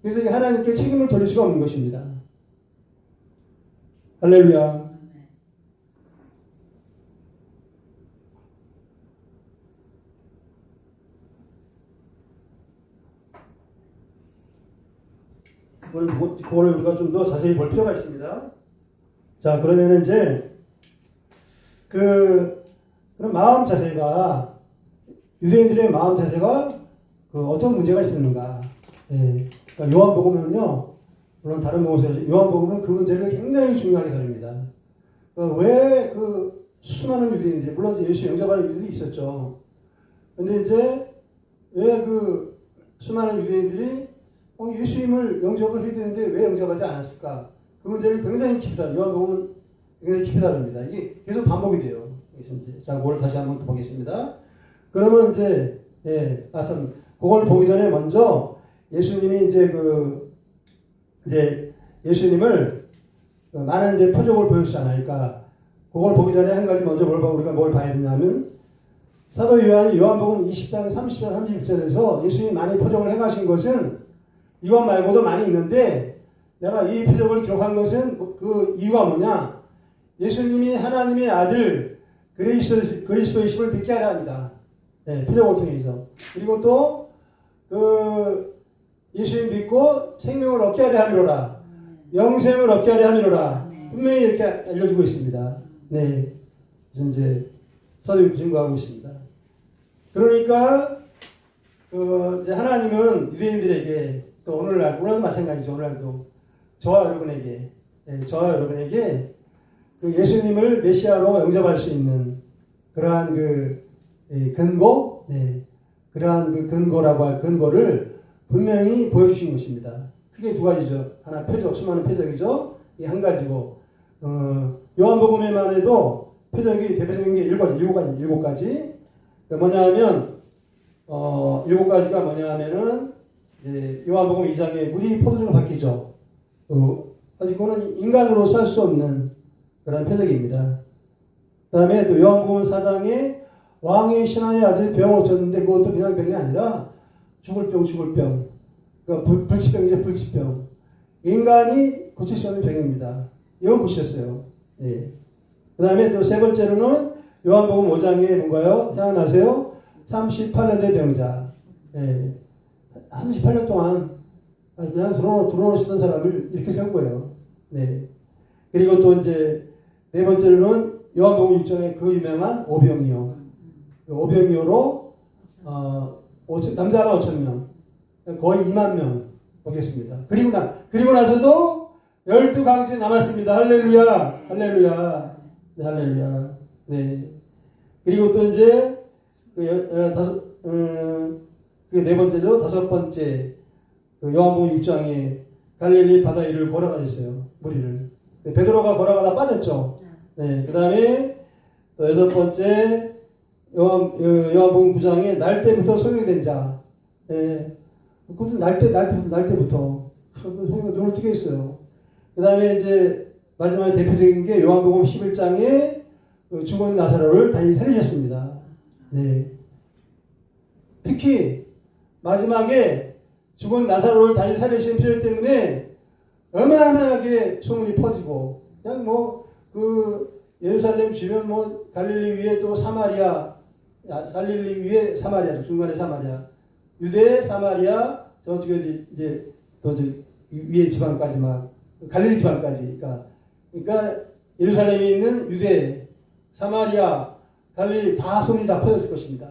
그래서 이게 하나님께 책임을 돌릴 수가 없는 것입니다. 할렐루야. 그거를 우리가 좀 더 자세히 볼 필요가 있습니다. 자, 그러면 이제 그런 마음 자세가 유대인들의 마음 자세가 어떤 문제가 있었는가? 예. 그러니까 요한복음은요, 물론 다른 복음에서 요한복음은 그 문제를 굉장히 중요하게 다룹니다. 왜 그 수많은 유대인들이, 물론 예수 영접하는 유대인들이 있었죠. 근데 이제 왜 그 수많은 유대인들이 예수님을 영접을 해야 되는데 왜 영접하지 않았을까? 그 문제를 굉장히 깊이 다룹니다. 요한복음은 굉장히 깊이 다룹니다. 이게 계속 반복이 돼요. 자, 그걸 다시 한번 더 보겠습니다. 그러면 이제, 그걸 보기 전에 먼저 예수님이 이제 예수님을 많은 이제 표적을 보여주잖아요. 그러니까 그걸 보기 전에 한 가지 먼저 우리가 뭘 봐야 되냐면 사도 요한이 요한복음 20장 30절 36절에서 예수님이 많이 표적을 행하신 것은 이것 말고도 많이 있는데 내가 이 표적을 기록한 것은 그 이유가 뭐냐? 예수님이 하나님의 아들 그리스도이심을 믿게 하려 합니다. 네, 표적을 통해서. 그리고 또 예수님 믿고 생명을 얻게 하려 함이로라. 영생을 얻게 하려 함이로라. 분명히 이렇게 알려주고 있습니다. 네, 이제 사도 증거하고 있습니다. 그러니까 이제 하나님은 유대인들에게 또 오늘날도 마찬가지죠. 오늘날도 저와 여러분에게 그 예수님을 메시아로 영접할 수 있는 그러한 근거, 그러한 그 근거라고 할 근거를 분명히 보여주신 것입니다. 크게 두 가지죠. 하나 표적, 수많은 표적이죠. 이 한 가지고, 요한복음에만 해도 표적이 대표적인 게 일곱 가지. 뭐냐 하면, 일곱 가지가 뭐냐 하면은, 요한복음 2장에 물이 포도주로 바뀌죠. 아직 그거는 인간으로서 할 수 없는 그런 표적입니다. 그 다음에 또 요한복음 4장에 왕의 신하의 아들이 병을 쳤는데 그것도 그냥 병이 아니라 죽을 병. 그러니까 불치병이죠, 불치병. 인간이 고칠 수 없는 병입니다. 이걸 보셨어요. 예. 그 다음에 또 세 번째로는 요한복음 5장에 뭔가요? 생각나세요? 38년의 병자. 예. 38년 동안 그냥 들어오시던 사람을 이렇게 세운 거예요. 네. 그리고 또 이제 네 번째로는 요한복음 6장에 그 유명한 오병이어. 오병이어로 남자가 5,000명, 거의 2만 명 보겠습니다. 그리고 나서도 12강들이 남았습니다. 할렐루야, 할렐루야, 네, 할렐루야. 네. 그리고 또 이제 네 번째죠. 다섯 번째 요한복음 6장에 갈릴리 바다 위를 걸어가셨어요. 무리를. 베드로가 걸어가다 빠졌죠. 네. 그 다음에 또 여섯 번째 요한복음 9장에 날 때부터 소경된 자. 예. 그것도 날 때부터 소경이 눈을 뜨게 했어요. 그 다음에 이제 마지막에 대표적인 게 요한복음 11장에 죽은 나사로를 다시 살리셨습니다. 네. 특히 마지막에 죽은 나사로를 다시 살리신 필요 때문에 어마어마하게 소문이 퍼지고 그냥 예루살렘 주변 갈릴리 위에 또 갈릴리 위에 사마리아, 중간에 사마리아, 유대 사마리아 저쪽에 이제 또 위에 지방까지 갈릴리 지방까지, 그러니까 예루살렘에 있는 유대, 사마리아, 갈릴리 다 소문이 다 퍼졌을 것입니다.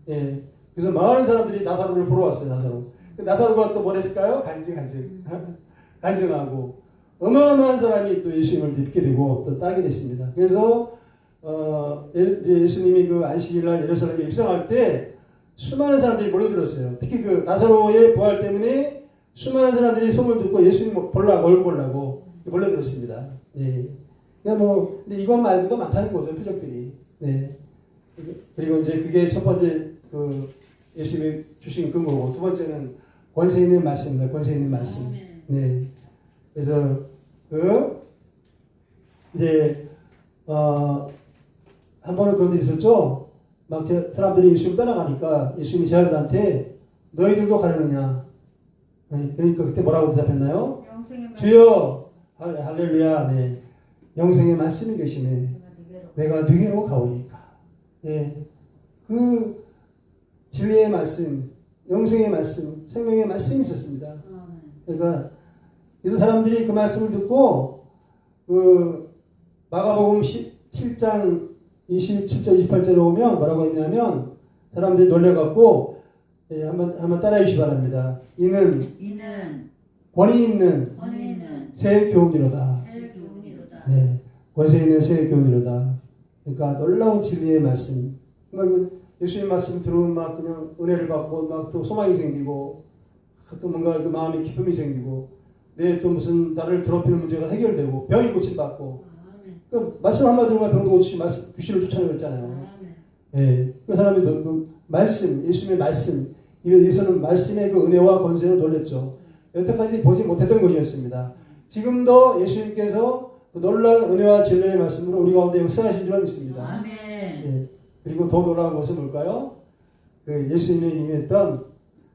예. 그래서 많은 사람들이 나사로를 보러 왔어요. 나사로가 또 뭘 했을까요? 간증하고 어마어마한 사람이 또 예수님을 믿게 되고 또 따르게 됐습니다. 그래서 예수님이 그 안식일날 예루살렘에 입성할 때 수많은 사람들이 몰려들었어요. 특히 그 나사로의 부활 때문에 수많은 사람들이 소문을 듣고 예수님 얼굴 보려고 몰려들었습니다. 예. 그러니까 근데 이것 말고도 많다는 거죠, 표적들이. 네. 그리고 이제 그게 첫 번째 예수님이 주신 근거고, 두 번째는 권세 있는 말씀입니다. 권세 있는 말씀. 네. 그래서 이제 한 번은 그런 데 있었죠. 막 사람들이 예수님 따라가니까 예수님이 제자들한테 너희들도 가려느냐. 네. 그러니까 그때 뭐라고 대답했나요? 주여, 할렐루야. 네. 영생의 말씀이 계시네. 내가 너희로 가오니까. 네. 그 진리의 말씀, 영생의 말씀, 생명의 말씀이 있었습니다. 그러니까 그래서 사람들이 그 말씀을 듣고 그 마가복음 7장 27절 28절에 오면 뭐라고 했냐면 사람들이 놀래갖고 한번 따라해 주시기 바랍니다. 이는 권위 있는 새 교훈이로다. 네, 권세 있는 새 교훈이로다. 그러니까 놀라운 진리의 말씀. 정말 예수님 말씀 들으면 막 그냥 은혜를 받고 막 또 소망이 생기고 또 뭔가 그 마음에 기쁨이 생기고 내 또 무슨 나를 괴롭히는 문제가 해결되고 병이 고침받고 그 말씀 한마디로만 병도 고치고 귀신을 쫓아내었잖아요. 예, 그 사람이 그 말씀, 예수님의 말씀, 예수는 말씀의 그 은혜와 권세로 놀랬죠. 여태까지 보지 못했던 것이었습니다. 지금도 예수님께서 그 놀라운 은혜와 진리의 말씀으로 우리 가운데 역사하신 줄 믿습니다. 예, 그리고 더 놀라운 것은 뭘까요? 그 예수님이 임했던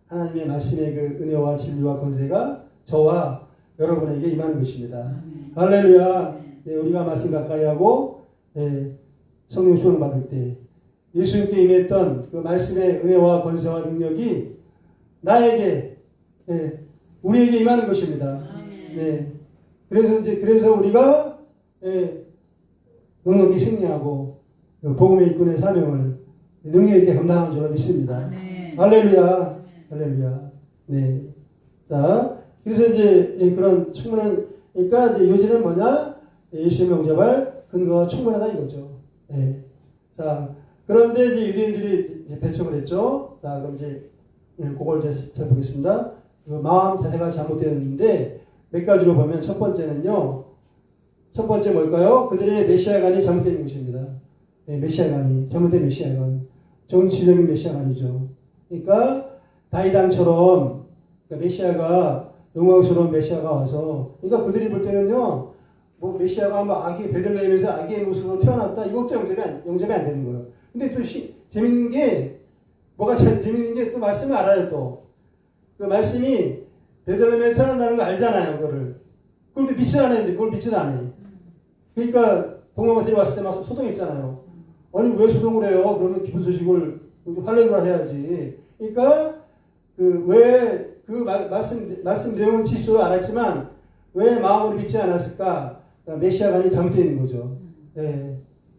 하나님의 말씀의 그 은혜와 진리와 권세가 저와 여러분에게 임하는 것입니다. 할렐루야. 예, 우리가 말씀 가까이 하고 성령 수용 받을 때 예수님께 임했던 그 말씀의 은혜와 권세와 능력이 나에게 우리에게 임하는 것입니다. 네. 그래서 우리가 넉넉히 승리하고 복음의 일꾼의 사명을 능력 있게 감당하는 줄 믿습니다. 할렐루야. 할렐루야. 네. 자, 그래서 이제 그런 충분한 그러니까 이제 요지는 뭐냐? 예수님의 영접할 근거가 충분하다 이거죠. 네. 자, 그런데 이제 유대인들이 이제 배척을 했죠. 자, 그럼 이제 그걸 잘 보겠습니다. 마음 자세가 잘못되었는데 몇 가지로 보면 첫 번째는요. 첫 번째 뭘까요? 그들의 메시아관이 잘못된 것입니다. 네, 메시아관이 잘못된 메시아관, 정치적인 메시아관이죠. 그러니까 다윗왕처럼 그러니까 메시아가 영광스러운 메시아가 와서 그러니까 그들이 볼 때는요. 뭐 메시아가 뭐 아기 베들레헴에서 아기의 모습으로 태어났다. 이것도 영접이 안 되는 거예요. 근데 또 재밌는 게 뭐가 재밌는 게 또 말씀을 알아요. 또 그 말씀이 베들레헴에 태어난다는 거 알잖아요. 그걸 근데 믿지 않았는데 그걸 믿지도 않아요. 그러니까 동방마술이 왔을 때 막 소동했잖아요. 아니 왜 소동을 해요? 그러면 기쁜 소식을 할렐루야 해야지. 그러니까 왜 그 말씀 내용은 지수로 알았지만 왜 마음으로 믿지 않았을까? 그러니까 메시아관이 잘못되어 있는 거죠. 예.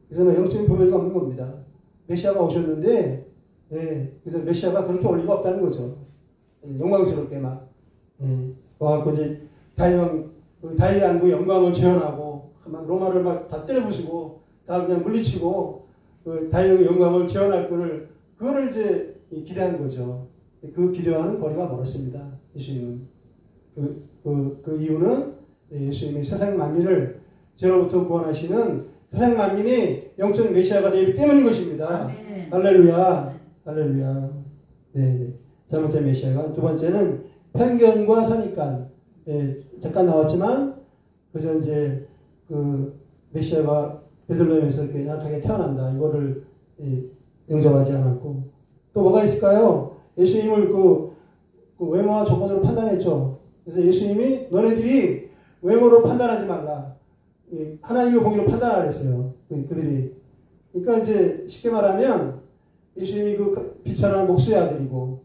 그래서 영적인 분별이가 없는 겁니다. 메시아가 오셨는데, 예. 그래서 메시아가 그렇게 올 리가 없다는 거죠. 영광스럽게 막, 와갖고 이제 다윗 왕국 영광을 재현하고, 막 로마를 막 다 때려부수고, 다 그냥 물리치고, 다윗의 영광을 재현할 그거를 이제 기대하는 거죠. 그 기대와는 거리가 멀었습니다. 예수님은. 그 이유는 예수님이 세상 만민을 죄로부터 구원하시는 세상 만민이 영적 메시아가 되기 때문인 것입니다. 할렐루야. 할렐루야. 네. 잘못된 메시아가. 두 번째는 편견과 선입관. 잠깐 나왔지만 그저 이제 그 메시아가 베들레헴에서 이렇게 약하게 태어난다. 이거를 영접하지 않았고 또 뭐가 있을까요? 예수님을 그 외모와 조건으로 판단했죠. 그래서 예수님이 너네들이 외모로 판단하지 말라. 하나님의 공의로 판단하라 했어요. 그들이. 그러니까 이제 쉽게 말하면 예수님이 그 비천한 목수의 아들이고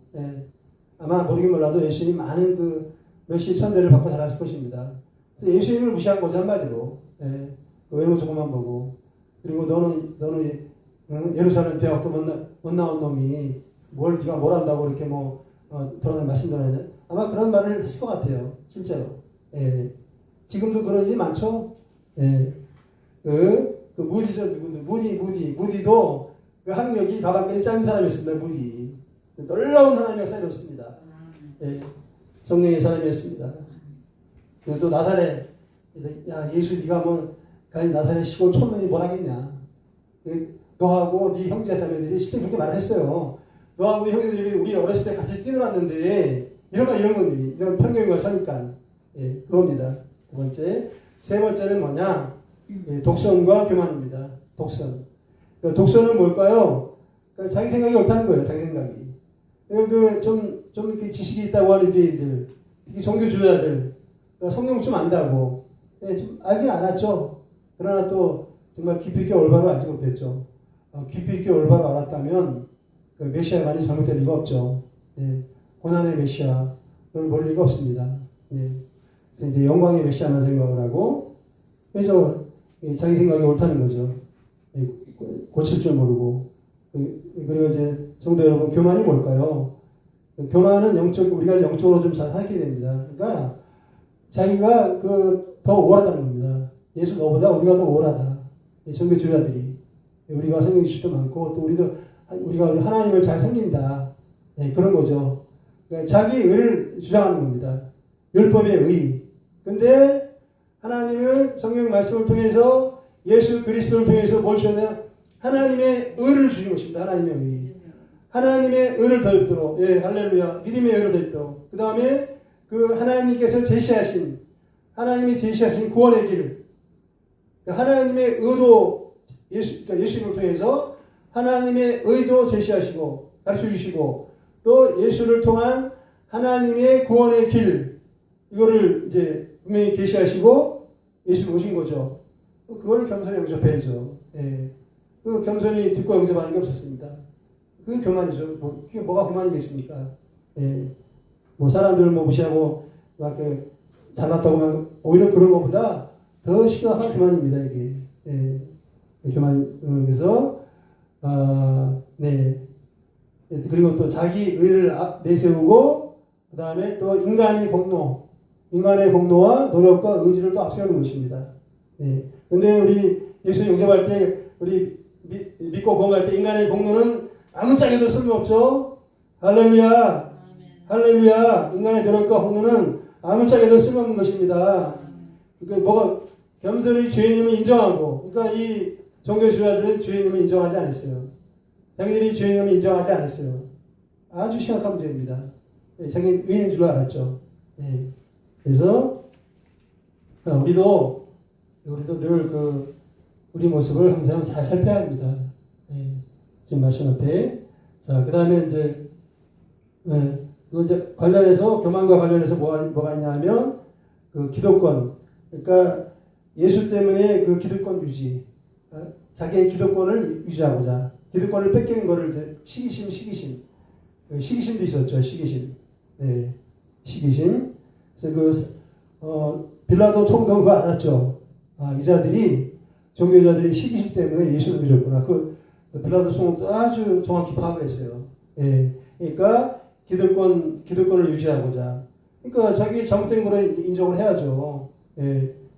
아마 모르긴 몰라도 예수님이 많은 그 몇십 천대를 받고 자랐을 것입니다. 그래서 예수님을 무시한 거죠 한마디로. 그 외모 조건만 보고 그리고 너는 예루살렘 대학도 못 나온 놈이 네가 뭘 한다고 이렇게 돌아다니는 말씀 전하냐? 아마 그런 말을 했을 것 같아요. 실제로. 지금도 그런 일이 많죠. 그 무디죠. 무디도 그 학력이 가방끈이 작은 사람이었습니다. 무디. 놀라운 하나님의 역사였습니다. 성령의 사람이었습니다. 그리고 또 나사렛. 야 예수 네가 나사렛 시골 촌놈이 뭘 하겠냐? 너하고 네 형제 자매들이 실제 그렇게 말을 했어요. 너하고 형제들이 우리 어렸을 때 같이 뛰어났는데 이런 편견과 선입관 그겁니다. 두 번째. 세 번째는 뭐냐? 독선과 교만입니다. 독선. 독선은 뭘까요? 그러니까 자기 생각이 옳다는 거예요. 자기 생각이. 좀 이렇게 지식이 있다고 하는 유대인들, 종교주의자들, 성경 좀 안다고. 좀 알긴 알았죠. 그러나 또 정말 깊이 있게 올바로 알지 못했죠. 깊이 있게 올바로 알았다면 그 메시아만이 잘못될 리가 없죠. 고난의 메시아 그걸 볼 리가 없습니다. 그래서 이제 영광의 메시아만 생각을 하고, 그래서 자기 생각이 옳다는 거죠. 고칠 줄 모르고. 그리고 이제 성도 여러분, 교만이 뭘까요? 교만은 우리가 영적으로 좀 잘 살게 됩니다. 그러니까 자기가 더 우월하다는 겁니다. 예수 너보다 우리가 더 우월하다. 종교주의자들이. 우리가 성경 지식도 많고, 또 우리가 하나님을 잘 섬긴다. 그런 거죠. 그러니까 자기 의를 주장하는 겁니다. 율법의 의. 근데 하나님은 성경 말씀을 통해서 예수 그리스도를 통해서 뭘 주셨나요? 하나님의 의를 주신 것입니다. 하나님의 의. 하나님의 의를 더입도록, 할렐루야. 믿음의 의를 더입도록. 그 다음에 하나님께서 하나님이 제시하신 구원의 길. 하나님의 의도, 그러니까 예수님을 통해서 하나님의 의도 제시하시고, 가르쳐 주시고, 또 예수를 통한 하나님의 구원의 길, 이거를 이제 분명히 계시하시고 예수를 오신 거죠. 그걸 겸손히 영접해야죠. 그 겸손히 듣고 영접하는 게 없었습니다. 그게 교만이죠. 그게 뭐가 교만이겠습니까? 사람들을 무시하고 막 잘났다고 막 오히려 그런 것보다 더 심각한 교만입니다. 이게 교만. 그래서 그리고 또 자기 의를 내세우고 그 다음에 또 인간의 공로와 노력과 의지를 또 앞세우는 것입니다. 근데 우리 예수 영접할 때 우리 믿고 구원할 때 인간의 공로는 아무짝에도 쓸모없죠. 할렐루야. 할렐루야. 인간의 노력과 공로는 아무짝에도 쓸모없는 것입니다. 그러니까 겸손히 주인님을 인정하고, 그러니까 이 종교주의자들은 주인님을 인정하지 않았어요. 자기들이 주인님을 인정하지 않았어요. 아주 심각한 문제입니다. 자기 의인인 줄 알았죠. 그래서 우리도 늘 우리 모습을 항상 잘 살펴야 합니다. 지금 말씀 앞에. 자, 그 다음에 이제 관련해서, 교만과 관련해서 뭐가 있냐 하면, 기득권. 그러니까 예수 때문에 기득권 유지. 자기의 기득권을 유지하고자. 기득권을 뺏기는 거를 이제 시기심도 있었죠. 시기심. 시기심. 그래서 빌라도 총독은 그거 알았죠. 종교자들이 시기심 때문에 예수를 믿었구나. 빌라도 총독도 아주 정확히 파악을 했어요. 그러니까 기득권을 유지하고자. 그러니까 자기 잘못된 거를 인정을 해야죠.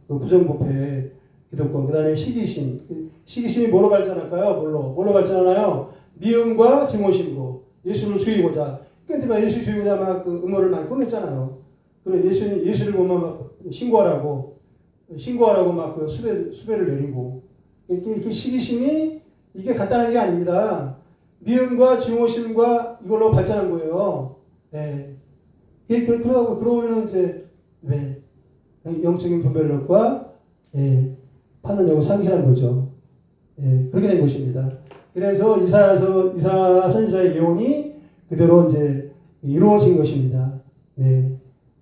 부정부패, 기득권. 그 다음에 시기심이 뭐로 발전할까요? 뭘로 발전하나요? 미움과 증오심으로 예수를 죽이고자. 그러니까 예수 죽이고자 막 음모를 많이 꾸몄잖아요. 그래 예수를 보면 막 신고하라고 막 수배를 내리고. 이렇게 시기심이 이게 간단한 게 아닙니다. 미움과 증오심과 이걸로 발전한 거예요. 그러면은 이제 영적인 분별력과 판단력을 상실한 거죠. 그렇게 된 것입니다. 그래서 이사야 선지자의 예언이 그대로 이제 이루어진 것입니다.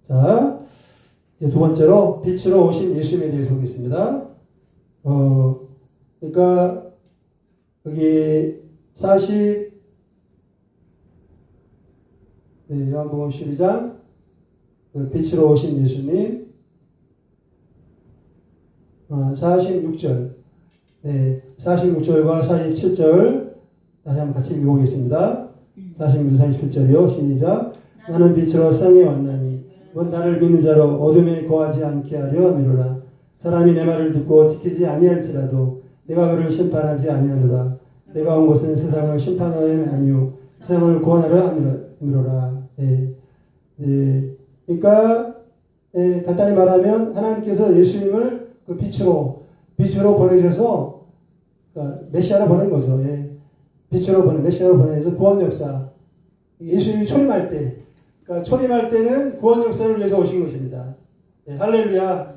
자, 이제 두 번째로 빛으로 오신 예수님에 대해서 보겠습니다. 그러니까 여기 요한복음 12장 빛으로 오신 예수님 46절 46절과 47절 다시 한번 같이 읽어보겠습니다. 46절 47절이요. 시작. 나는 빛으로 세상에 왔나니 곧 나를 믿는 자로 어둠에 거하지 않게 하려 함이로라. 사람이 내 말을 듣고 지키지 아니할지라도 내가 그를 심판하지 아니하노라. 내가 온 것은 세상을 심판하려 아니요 세상을 구원하려 함이로라. 그러니까 간단히 말하면 하나님께서 예수님을 빛으로 보내셔서 메시아로 보낸 거죠. 메시아로 보내서 구원 역사. 예수님이 초림할 때는 구원 역사를 위해서 오신 것입니다. 할렐루야.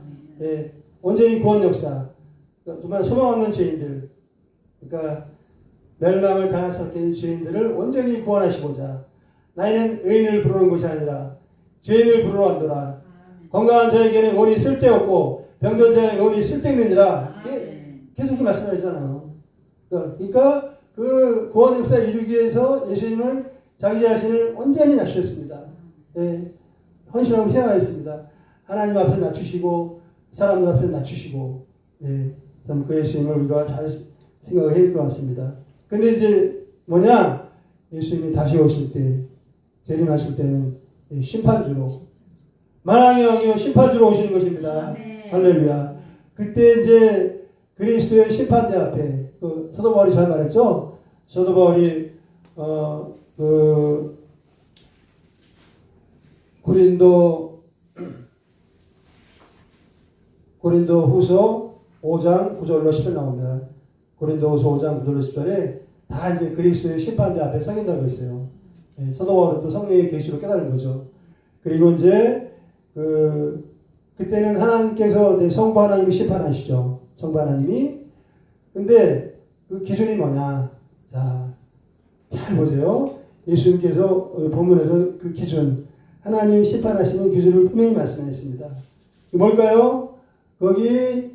온전히 구원 역사. 정말 소망 없는 죄인들. 그러니까 멸망을 당하셨게 된 죄인들을 온전히 구원하시고자. 나이는 의인을 부르는 것이 아니라 죄인을 부르러 왔노라. 건강한 자에게는 의원이 쓸데없고 병든 자에게는 의원이 쓸데있느니라. 계속 이렇게 말씀하시잖아요. 그러니까 그 구원 역사 이루기 위해서 예수님은 자기 자신을 온전히 낮추셨습니다. 헌신하고 희생하였습니다. 하나님 앞에 낮추시고 사람들 앞에 낮추시고 예, 참 그 예수님을 우리가 잘 생각을 해야 될 것 같습니다. 근데 이제 뭐냐? 예수님이 다시 오실 때 재림하실 때는 심판주로 만왕의 왕이요 심판주로 오시는 것입니다. 아멘. 할렐루야. 그때 이제 그리스도의 심판대 앞에 그 사도 바울이 잘 말했죠. 사도 바울이 그 고린도 후서 5장 9절로 10절 나옵니다. 고린도 후서 5장 9절로 10절에 다 이제 그리스도의 심판대 앞에 서긴다고 했어요. 예, 사도 바울은 또 성령의 계시로 깨달은 거죠. 그리고 이제 그때는 하나님께서 이제 성부 하나님이 심판하시죠. 성부 하나님이. 근데 그 기준이 뭐냐? 자, 잘 보세요. 예수님께서 본문에서 그 기준, 하나님 심판하시는 기준을 분명히 말씀하셨습니다. 뭘까요? 거기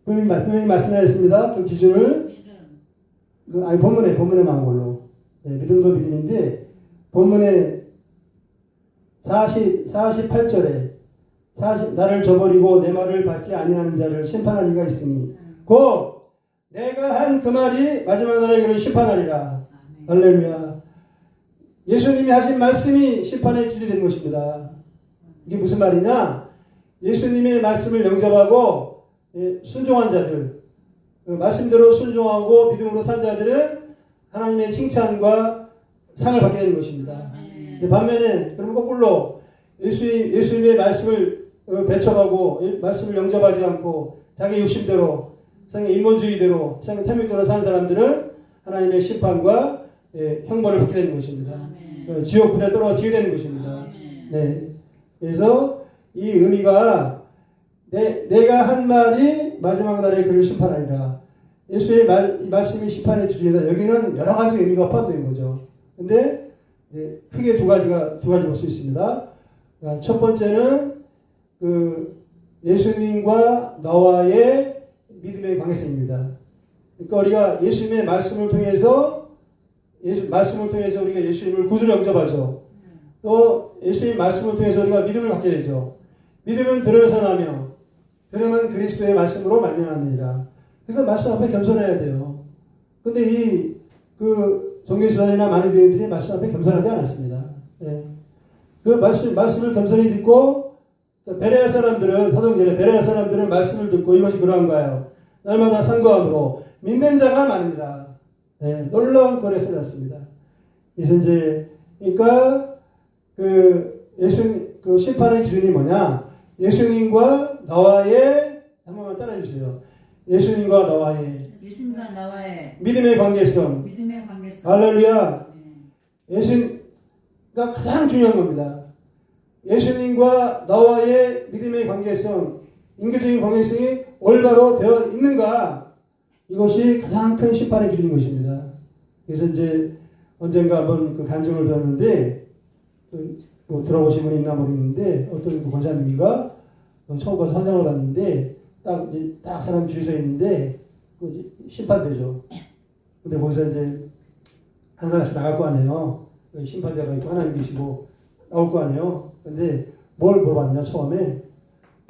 분명히 말씀하셨습니다. 그 기준을 본문에 나온 걸로 믿음도 믿음인데 본문에 48절에 나를 저버리고 내 말을 받지 아니하는 자를 심판할 이가 있으니 곧 내가 한 그 말이 마지막 날에 그를 심판하리라. 할렐루야. 예수님이 하신 말씀이 심판의 기준이 된 것입니다. 이게 무슨 말이냐? 예수님의 말씀을 영접하고 순종한 자들, 그 말씀대로 순종하고 믿음으로 산 자들은 하나님의 칭찬과 상을 받게 되는 것입니다. 반면에 그럼 거꾸로 예수님의 말씀을 배척하고 말씀을 영접하지 않고 자기 욕심대로 자기 인본주의대로 자기 탐욕대로 산 사람들은 하나님의 심판과 형벌을 받게 되는 것입니다. 지옥 불에 떨어지게 되는 것입니다. 네. 그래서 이 의미가 내가 한 말이 마지막 날에 그를 심판하리라. 예수의 말씀이 심판의 기준이다. 여기는 여러 가지 의미가 포함되어 있는 거죠. 근데 크게 두 가지로 볼 수 있습니다. 첫 번째는 그 예수님과 너와의 믿음의 관계성입니다. 그러니까 우리가 예수님의 말씀을 통해서 우리가 예수님을 구주로 영접하죠. 또 예수님의 말씀을 통해서 우리가 믿음을 갖게 되죠. 믿음은 들음에서 나며 들음은 그리스도의 말씀으로 말미암느니라. 그래서 말씀 앞에 겸손해야 돼요. 근데 그 종교지도자나 많은 교인들이 말씀 앞에 겸손하지 않았습니다. 예. 그 말씀을 겸손히 듣고 베레아 사람들은 말씀을 듣고 이것이 그러한가요? 날마다 상고함으로 믿는 자가 많으니라. 예. 놀라운 권에 쓰였습니다. 그래서 이제 그러니까 그 심판의 기준이 뭐냐? 예수님과 나와의 한번만 따라해주세요. 예수님과 나와의 믿음의 관계성. 할렐루야. 예수님가 가장 중요한 겁니다. 예수님과 나와의 믿음의 관계성, 인격적인 관계성이 올바로 되어 있는가? 이것이 가장 큰 심판의 기준인 것입니다. 그래서 이제 언젠가 한번 그 간증을 들었는데, 뭐 들어보신 분이 있나 모르겠는데, 어떤 그 권사님인가 처음 가서 현장을 봤는데, 딱 사람 줄이 서 있는데, 심판대죠. 근데 거기서 이제 한 사람씩 나갈 거 아니에요. 심판대가 있고 하나님 계시고 나올 거 아니에요. 근데 뭘 물어봤냐 처음에?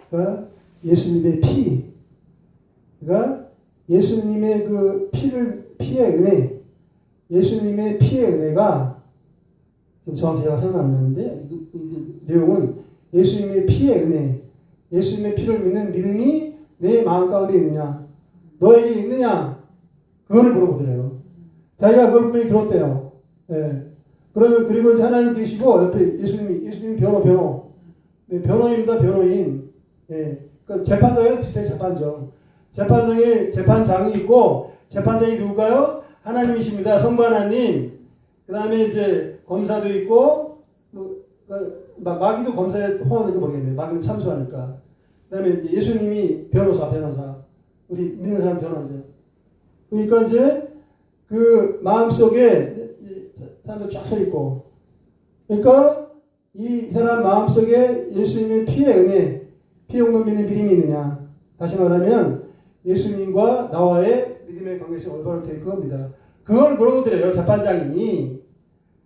그러니까 예수님의 피, 그러니까 예수님의 그 피의 은혜, 예수님의 피의 은혜가 정확히 제가 생각 안 나는데 내용은 예수님의 피의 은혜, 예수님의 피를 믿는 믿음이 내 마음 가운데 있느냐, 너에게 있느냐, 그거를 물어보더래요. 자기가 그걸 분명히 들었대요. 예. 그러면 그리고 이제 하나님 계시고 옆에 예수님 변호. 네, 변호인입니다. 변호인. 예. 그러니까 재판장이랑 비슷해. 재판장에 재판장이 있고 재판장이 누굴까요? 하나님이십니다. 성부 하나님. 그 다음에 이제 검사도 있고 마귀도 검사에 포함될까 모르겠네요. 마귀는 참수하니까. 그 다음에 예수님이 변호사. 우리 믿는 사람 변호죠. 그러니까 이제 그 마음속에 사람들 쫙 서 있고, 그러니까 이 사람 마음속에 예수님의 피의 은혜, 피의 공로 믿는 믿음이 있느냐. 다시 말하면 예수님과 나와의 믿음의 관계에서 올바로 될 겁니다. 그걸 물어보더래요. 재판장이.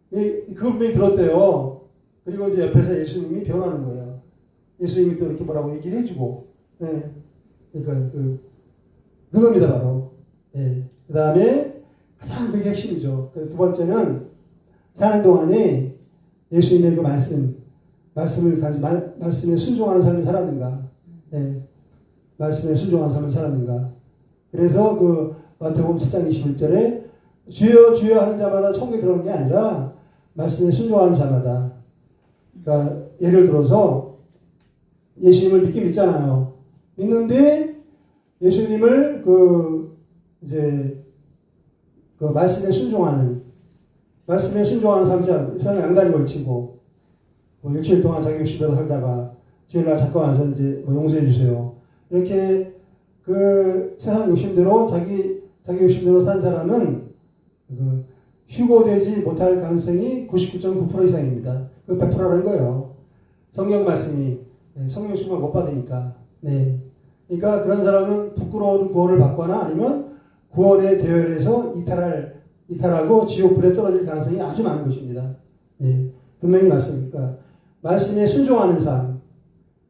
그걸 분명히 들었대요. 그리고 이제 옆에서 예수님이 변호하는 거예요. 예수님이 또 이렇게 뭐라고 얘기를 해주고, 예. 그러니까 그겁니다 바로. 예. 그 다음에 가장 그게 핵심이죠. 두 번째는 사는 동안에 예수님의 그 말씀을 말씀에 순종하는 삶을 살았는가, 예. 말씀에 순종하는 삶을 살았는가. 그래서 마태복음 7장 21절에 주여 주여 하는 자마다 천국에 들어오는 게 아니라 말씀에 순종하는 자마다. 그러니까 예를 들어서 예수님을 믿긴 믿잖아요. 믿는데 예수님을 말씀에 순종하는 삶이 양다리 걸치고 일주일 동안 자기 욕심대로 살다가 주일날 잠깐 와서 이제 용서해 주세요. 이렇게 세상 욕심대로 자기 욕심대로 산 사람은 휴고되지 못할 가능성이 99.9% 이상입니다. 100%라는 거예요. 성경 말씀이 성령 충만 못 받으니까. 네. 그러니까 그런 사람은 부끄러운 구원을 받거나 아니면 구원의 대열에서 이탈하고 지옥불에 떨어질 가능성이 아주 많은 것입니다. 네. 분명히 맞습니까? 말씀에 순종하는 삶,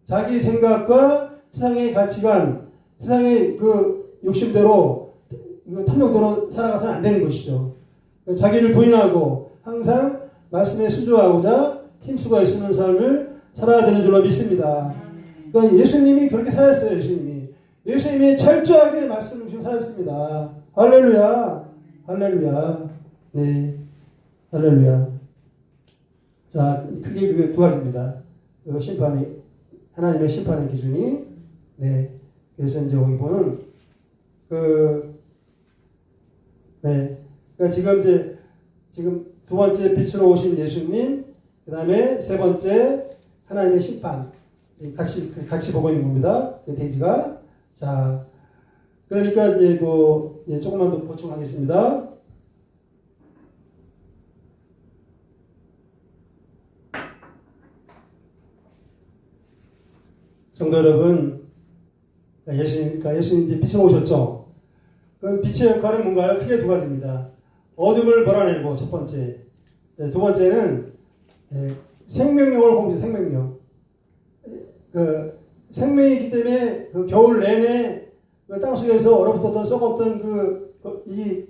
자기 생각과 세상의 가치관, 세상의 욕심대로 탐욕대로 살아가서는 안 되는 것이죠. 자기를 부인하고 항상 말씀에 순종하고자 힘쓰고 있는 삶을 살아야 되는 줄로 믿습니다. 그러니까 예수님이 그렇게 살았어요. 예수님이 철저하게 말씀을 주시고 살았습니다. 할렐루야, 할렐루야, 네, 할렐루야. 자, 크게 두 가지입니다. 하나님의 심판의 기준이, 네, 그래서 이제 여기 보는 네, 그러니까 지금 두 번째 빛으로 오신 예수님, 그 다음에 세 번째 하나님의 심판, 같이 보고 있는 겁니다. 돼지가. 자, 그러니까 이제 조금만 더 보충하겠습니다. 성도 여러분, 예수님 이제 빛으로 오셨죠. 그럼 빛의 역할은 뭔가요? 크게 두 가지입니다. 어둠을 몰아내고 첫 번째, 두 번째는 생명력을 봅니다. 생명력. 생명이기 때문에 겨울 내내 땅속에서 얼어붙었던 썩었던 이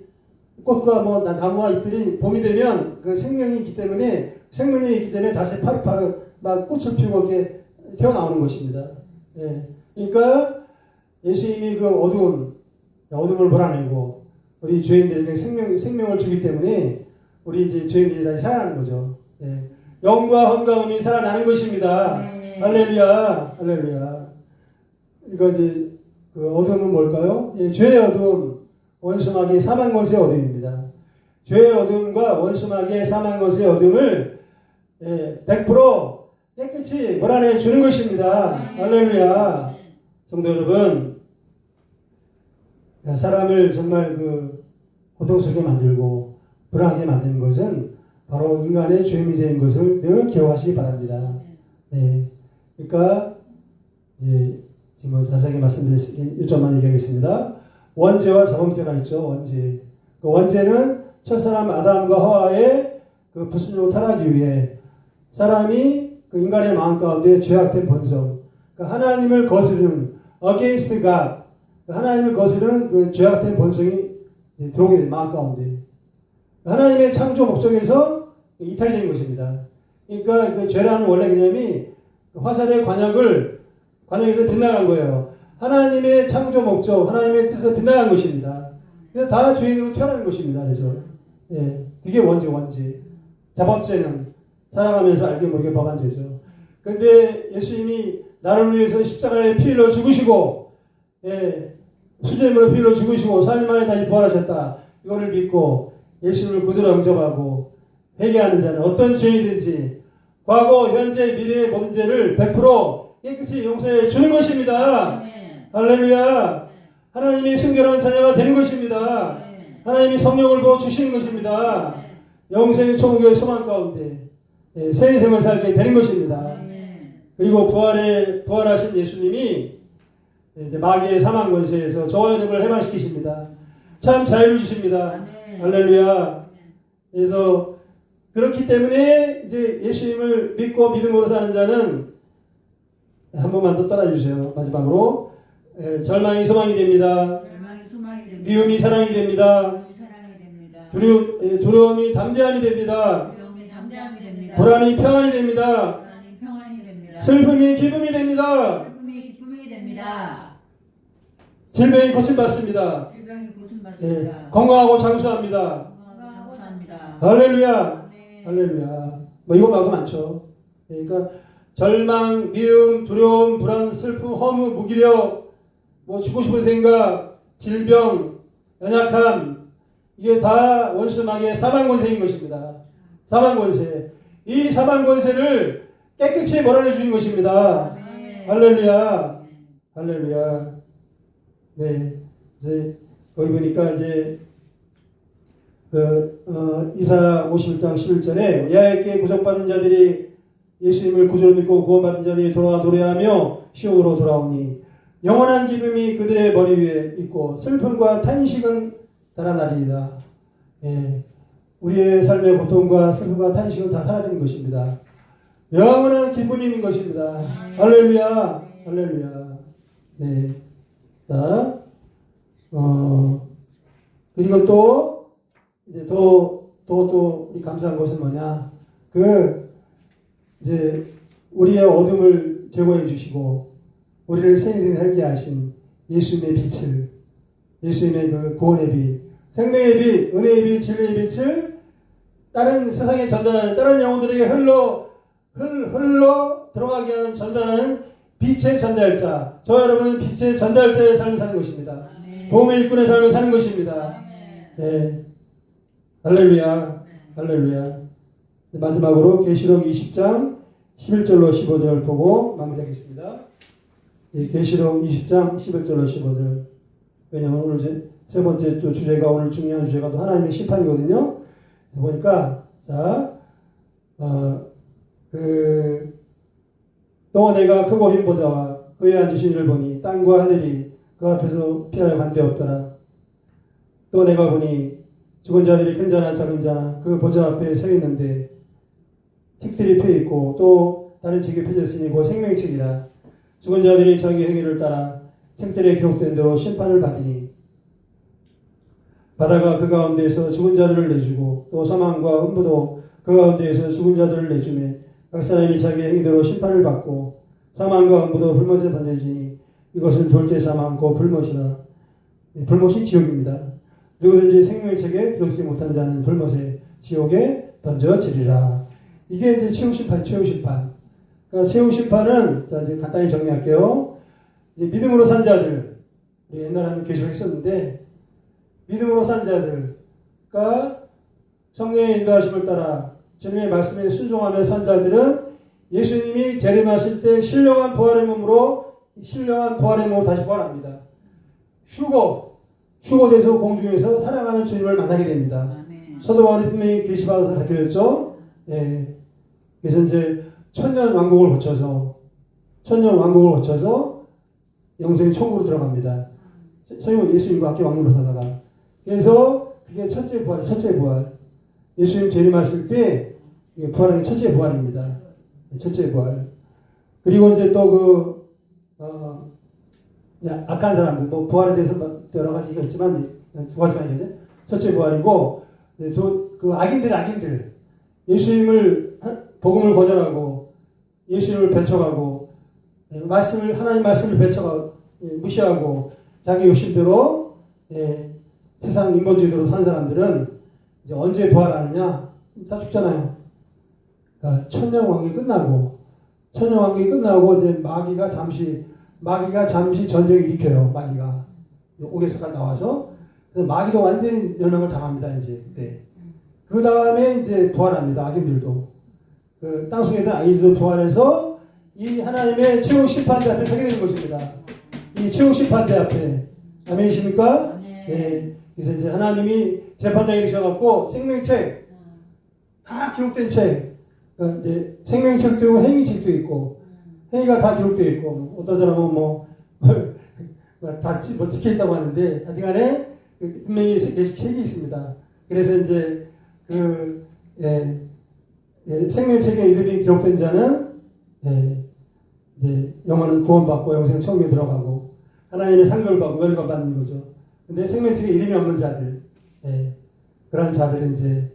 꽃과 나무와 잎들이 봄이 되면 생명이 있기 때문에 다시 파릇파릇 막 꽃을 피우고 이렇게 튀어나오는 것입니다. 예. 그러니까 예수님이 어둠을 몰아내고 우리 죄인들에게 생명을 주기 때문에 우리 이제 죄인들이 다시 살아나는 거죠. 예. 영과 헌감이 살아나는 것입니다. 할렐루야, 할렐루야. 이거 이제 어둠은 뭘까요? 예, 죄의 어둠, 원수마귀 사망 것의 어둠입니다. 죄의 어둠과 원수마귀의 사망 것의 어둠을 100% 깨끗이 몰아내 주는 것입니다. 할렐루야. 성도 여러분, 사람을 정말 고통스럽게 만들고 불안하게 만드는 것은 바로 인간의 죄미제인 것을 늘 기억하시기 바랍니다. 네. 그러니까 이제 지금 자세하게 말씀드릴 1점만 얘기하겠습니다. 원죄와 자범죄가 있죠. 원죄. 원죄는 첫사람 아담과 하와의 불순종 타락 이후에 사람이 인간의 마음 가운데 죄악된 본성, 하나님을 거스르는 against God, 하나님을 거스르는 죄악된 본성이 들어오게 된 마음 가운데 하나님의 창조 목적에서 이탈이 된 것입니다. 그러니까 죄라는 원래 개념이 화살의 관역에서 빗나간 거예요. 하나님의 창조 목적, 하나님의 뜻에서 빗나간 것입니다. 그래서 다 죄인으로 태어나는 것입니다. 그래서 그게 원죄. 자범죄는 살아가면서 알게 모르게 범한 죄죠. 그런데 예수님이 나를 위해서 십자가에 피 흘려 죽으시고 수제물로 피 흘려 죽으시고 3일 만에 다시 부활하셨다. 이거를 믿고 예수님을 구주로 영접하고 회개하는 자는 어떤 죄이든지 과거, 현재, 미래의 모든 죄를 100% 깨끗이 용서해 주는 것입니다. 할렐루야. 하나님이 순결한 자녀가 되는 것입니다. 하나님이 성령을 부어 주시는 것입니다. 영생의 천국의 소망 가운데 새 인생을 살게 되는 것입니다. 그리고 부활하신 예수님이 이제 마귀의 사망 권세에서 저와 여러분을 해방시키십니다. 참 자유를 주십니다. 할렐루야. 그래서 그렇기 때문에 이제 예수님을 믿고 믿음으로 사는 자는 한 번만 더 따라주세요. 마지막으로 절망이 소망이 됩니다. 절망이 소망이 됩니다. 미움이 사랑이 됩니다. 미움이 사랑이 됩니다. 두려움이 담대함이 됩니다. 두려움이 담대함이 됩니다. 불안이 평안이 됩니다. 불안이 평안이 됩니다. 슬픔이 기쁨이 됩니다. 슬픔이 기쁨이 됩니다. 질병이 고침받습니다. 질병이 고침받습니다. 건강하고 장수합니다. 감사합니다. 할렐루야. 네. 할렐루야. 뭐 이거 말고 많죠. 그러니까 절망, 미움, 두려움, 불안, 슬픔, 허무, 무기력, 뭐 죽고 싶은 생각, 질병, 연약함, 이게 다 원수막의 사방권세인 것입니다. 사방권세. 이 사방권세를 깨끗이 몰아내 주는 것입니다. 네. 할렐루야. 할렐루야. 네. 이제 거기 보니까 이제 이사 51장 11절에 야훼께 구속받은 자들이 예수님을 구주로 믿고 구원받은 자들이 돌아와 노래하며 시온으로 돌아오니 영원한 기쁨이 그들의 머리 위에 있고 슬픔과 탄식은 달아나리이다. 예, 우리의 삶의 고통과 슬픔과 탄식은 다 사라지는 것입니다. 영원한 기쁨이 있는 것입니다. 할렐루야. 할렐루야. 네. 자, 그리고 또 이제 또 우리 감사한 것은 뭐냐? 이제 우리의 어둠을 제거해 주시고 우리를 생생 살게 하신 예수님의 빛을, 예수님의 그 구원의 빛, 생명의 빛, 은혜의 빛, 진리의 빛을 다른 세상에 전달하는, 다른 영혼들에게 흘러 들어가게 하는 전달하는 빛의 전달자, 저 여러분은 빛의 전달자의 삶을 사는 것입니다. 복음의 일꾼의 삶을 사는 것입니다. 네. 할렐루야. 할렐루야. 마지막으로 계시록 20장 11절로 15절 보고 마무리하겠습니다. 계시록 20장 11절로 15절. 왜냐하면 오늘 세 번째 또 주제가, 오늘 중요한 주제가 또 하나님의 심판이거든요. 보니까 또 내가 크고 흰 보좌와 그에 앉으신 이를 보니 땅과 하늘이 그 앞에서 피하여 간데없더라. 또 내가 보니 죽은 자들이 큰 자나 작은 자나 그 보좌 앞에 서 있는데 책들이 펴 있고 또 다른 책이 펴져 있으니 그 생명책이라. 죽은 자들이 자기 행위를 따라 책들에 기록된 대로 심판을 받으니 바다가 그 가운데에서 죽은 자들을 내주고 또 사망과 흠부도 그 가운데에서 죽은 자들을 내주매 각 사람이 자기 행위대로 심판을 받고 사망과 흠부도 불못에 던져지니 이것은 둘째 사망 곧 불못이라. 불못이 지옥입니다. 누구든지 생명의 책에 기록되지 못한 자는 불못에 지옥에 던져지리라. 이게 이제 최후 심판, 최후 심판. 그러니까 최후 심판은, 자, 이제 간단히 정리할게요. 이제 믿음으로 산 자들, 우리 옛날에 한번 계속했었는데, 믿음으로 산 자들, 그러니까 성령의 인도하심을 따라 주님의 말씀에 순종하며 산 자들은 예수님이 재림하실 때 신령한 부활의 몸으로 다시 부활합니다. 휴거돼서 공중에서 사랑하는 주님을 만나게 됩니다. 사도 바울이 분명히 계시받아서 밝혀졌죠. 예. 그래서 이제 천년 왕국을 거쳐서 영생의 천국으로 들어갑니다. 예수님과 함께 왕국으로 살다가. 그래서 그게 첫째 부활. 예수님 재림하실 때 부활하는 게 첫째 부활입니다. 첫째 부활. 그리고 이제 또 악한 사람들, 뭐 부활에 대해서 여러 가지가 있지만 두 가지만 얘기하죠. 첫째 부활이고, 또 그 악인들, 예수님을 복음을 거절하고 예수님을 배척하고 하나님 말씀을 배척하고 무시하고 자기 욕심대로 세상 인본주의대로 산 사람들은 이제 언제 부활하느냐? 다 죽잖아요. 그러니까 천년왕국이 끝나고 이제 마귀가 잠시 전쟁을 일으켜요. 마귀가 옥에서 나와서 그래서 마귀도 완전히 멸망을 당합니다. 이제 네. 그 다음에 이제 부활합니다. 악인들도 그 땅속에 있는 악인들도 부활해서 이 하나님의 최후 심판대 앞에 서게 되는 것입니다. 이 최후 심판대 앞에. 아멘이십니까? 네. 그래서 이제 하나님이 재판장이 되셔갖고 생명책 다 기록된 책, 그러니까 이제 생명책도 있고 행위책도 있고 행위가 다 기록되어 있고 어떤 사람은 다 찍혀 있다고 하는데 하여간에 분명히 책이 있습니다. 그래서 이제 생명책에 이름이 기록된 자는 이제 영혼은 구원받고 영생 천국에 들어가고 하나님의 상급을 받고 멸관 받는 거죠. 근데 생명책에 이름이 없는 자들, 그런 자들은 이제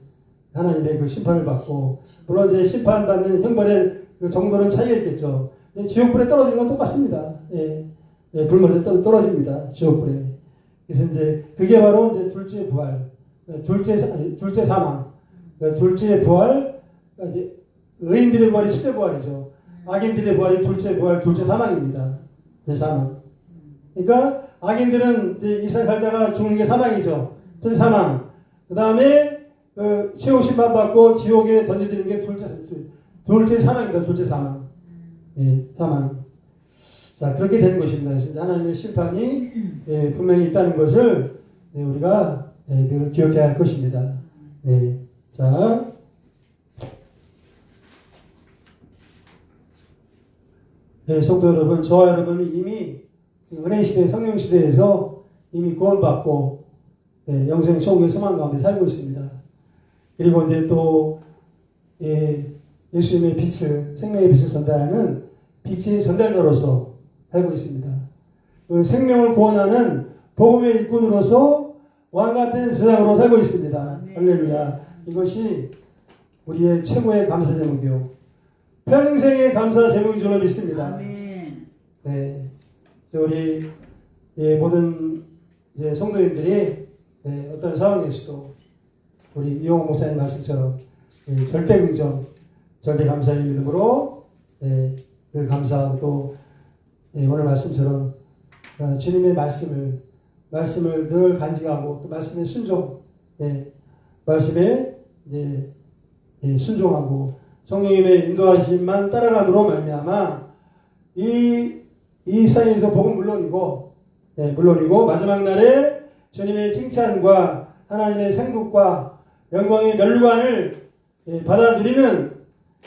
하나님의 그 심판을 받고, 물론 이제 심판받는 형벌의 그 정도는 차이가 있겠죠. 지옥불에 떨어지는 건 똑같습니다. 불못에 떨어집니다. 지옥불에. 그래서 이제 그게 바로 이제 둘째 부활, 둘째 사망, 둘째 부활, 이제 의인들의 부활이 첫째 부활이죠. 악인들의 부활이 둘째 부활, 둘째 사망입니다. 사망. 그러니까 악인들은 이제 이 세상 살다가 죽는 게 사망이죠. 첫째 사망. 그 다음에 그 최후 심판 받고 지옥에 던져지는 게 둘째 사망입니다. 둘째 사망. 사망. 자, 그렇게 되는 것입니다. 그래서 하나님의 심판이 분명히 있다는 것을 우리가 늘 기억해야 할 것입니다. 자, 성도 여러분, 저와 여러분이 이미 은혜 시대, 성령 시대에서 이미 구원받고 영생 천국의 소망 가운데 살고 있습니다. 그리고 이제 또 예수님의 빛을, 생명의 빛을 전달하는 빛의 전달자로서 살고 있습니다. 그 생명을 구원하는 복음의 일꾼으로서 왕같은 세상으로 살고 있습니다. 할렐루야. 이것이 우리의 최고의 감사 제목이요, 평생의 감사 제목인 줄로 믿습니다. 아멘. 네, 우리 모든 이제 성도님들이 어떤 상황에서도 우리 이용호 목사님 말씀처럼 절대 긍정, 절대 감사의 믿음으로 늘 감사하고, 또 오늘 말씀처럼 주님의 말씀을 늘 간직하고, 또 말씀에 순종, 말씀에 순종하고 성령님의 인도하심만 따라감으로 말미암아 이 사회에서 복음 물론이고 마지막 날에 주님의 칭찬과 하나님의 생국과 영광의 멸관을 받아 누리는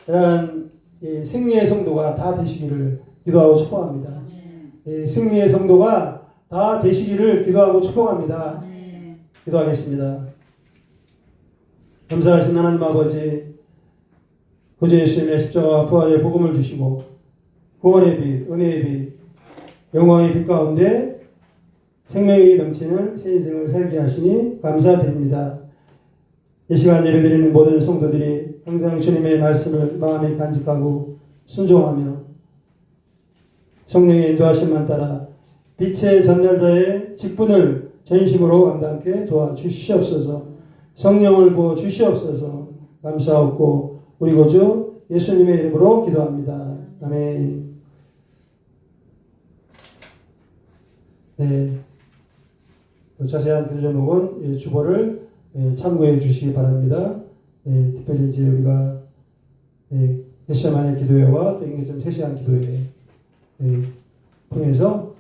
그런 승리의 성도가 다 되시기를 기도하고 축복합니다. 승리의 성도가 다 되시기를 기도하고 축복합니다. 기도하겠습니다. 감사하신 하나님 아버지, 구주 예수님의 십자가와 부활의 복음을 주시고 구원의 빛, 은혜의 빛, 영광의 빛 가운데 생명이 넘치는 새 인생을 살게 하시니 감사드립니다. 이 시간 예배드리는 모든 성도들이 항상 주님의 말씀을 마음에 간직하고 순종하며 성령의 인도하심만 따라 빛의 전달자의 직분을 전심으로 감당케 도와주시옵소서. 성령을 부어 주시옵소서. 감사하옵고 우리 구주 예수님의 이름으로 기도합니다. 아멘. 또 자세한 기도 제목은 주보를 참고해 주시기 바랍니다. 특별히 이제 우리가 예수만의 기도회와 또 인계점 3시간 기도회 통해서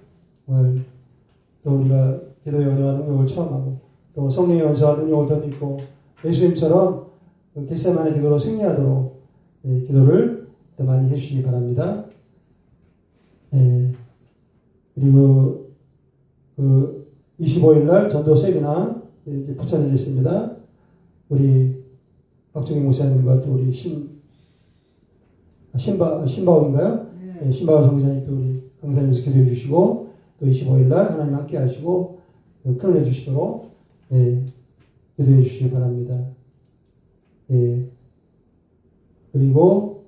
또 우리가 기도의 은혜와 능력을 체험하고, 또 성령의 원수와 능력을 덧입고 예수님처럼 겟세마네 기도로 승리하도록 기도를 더 많이 해주시기 바랍니다. 그리고 그 25일날 전도 세미나 이제 부천에서 있습니다. 우리 박정희 목사님과 또 우리 신바울인가요? 신바울 성장이 또 우리 강사님께서 기도해 주시고, 또 25일날 하나님 함께 하시고 큰 은혜 주시도록 기도해 주시기 바랍니다. 그리고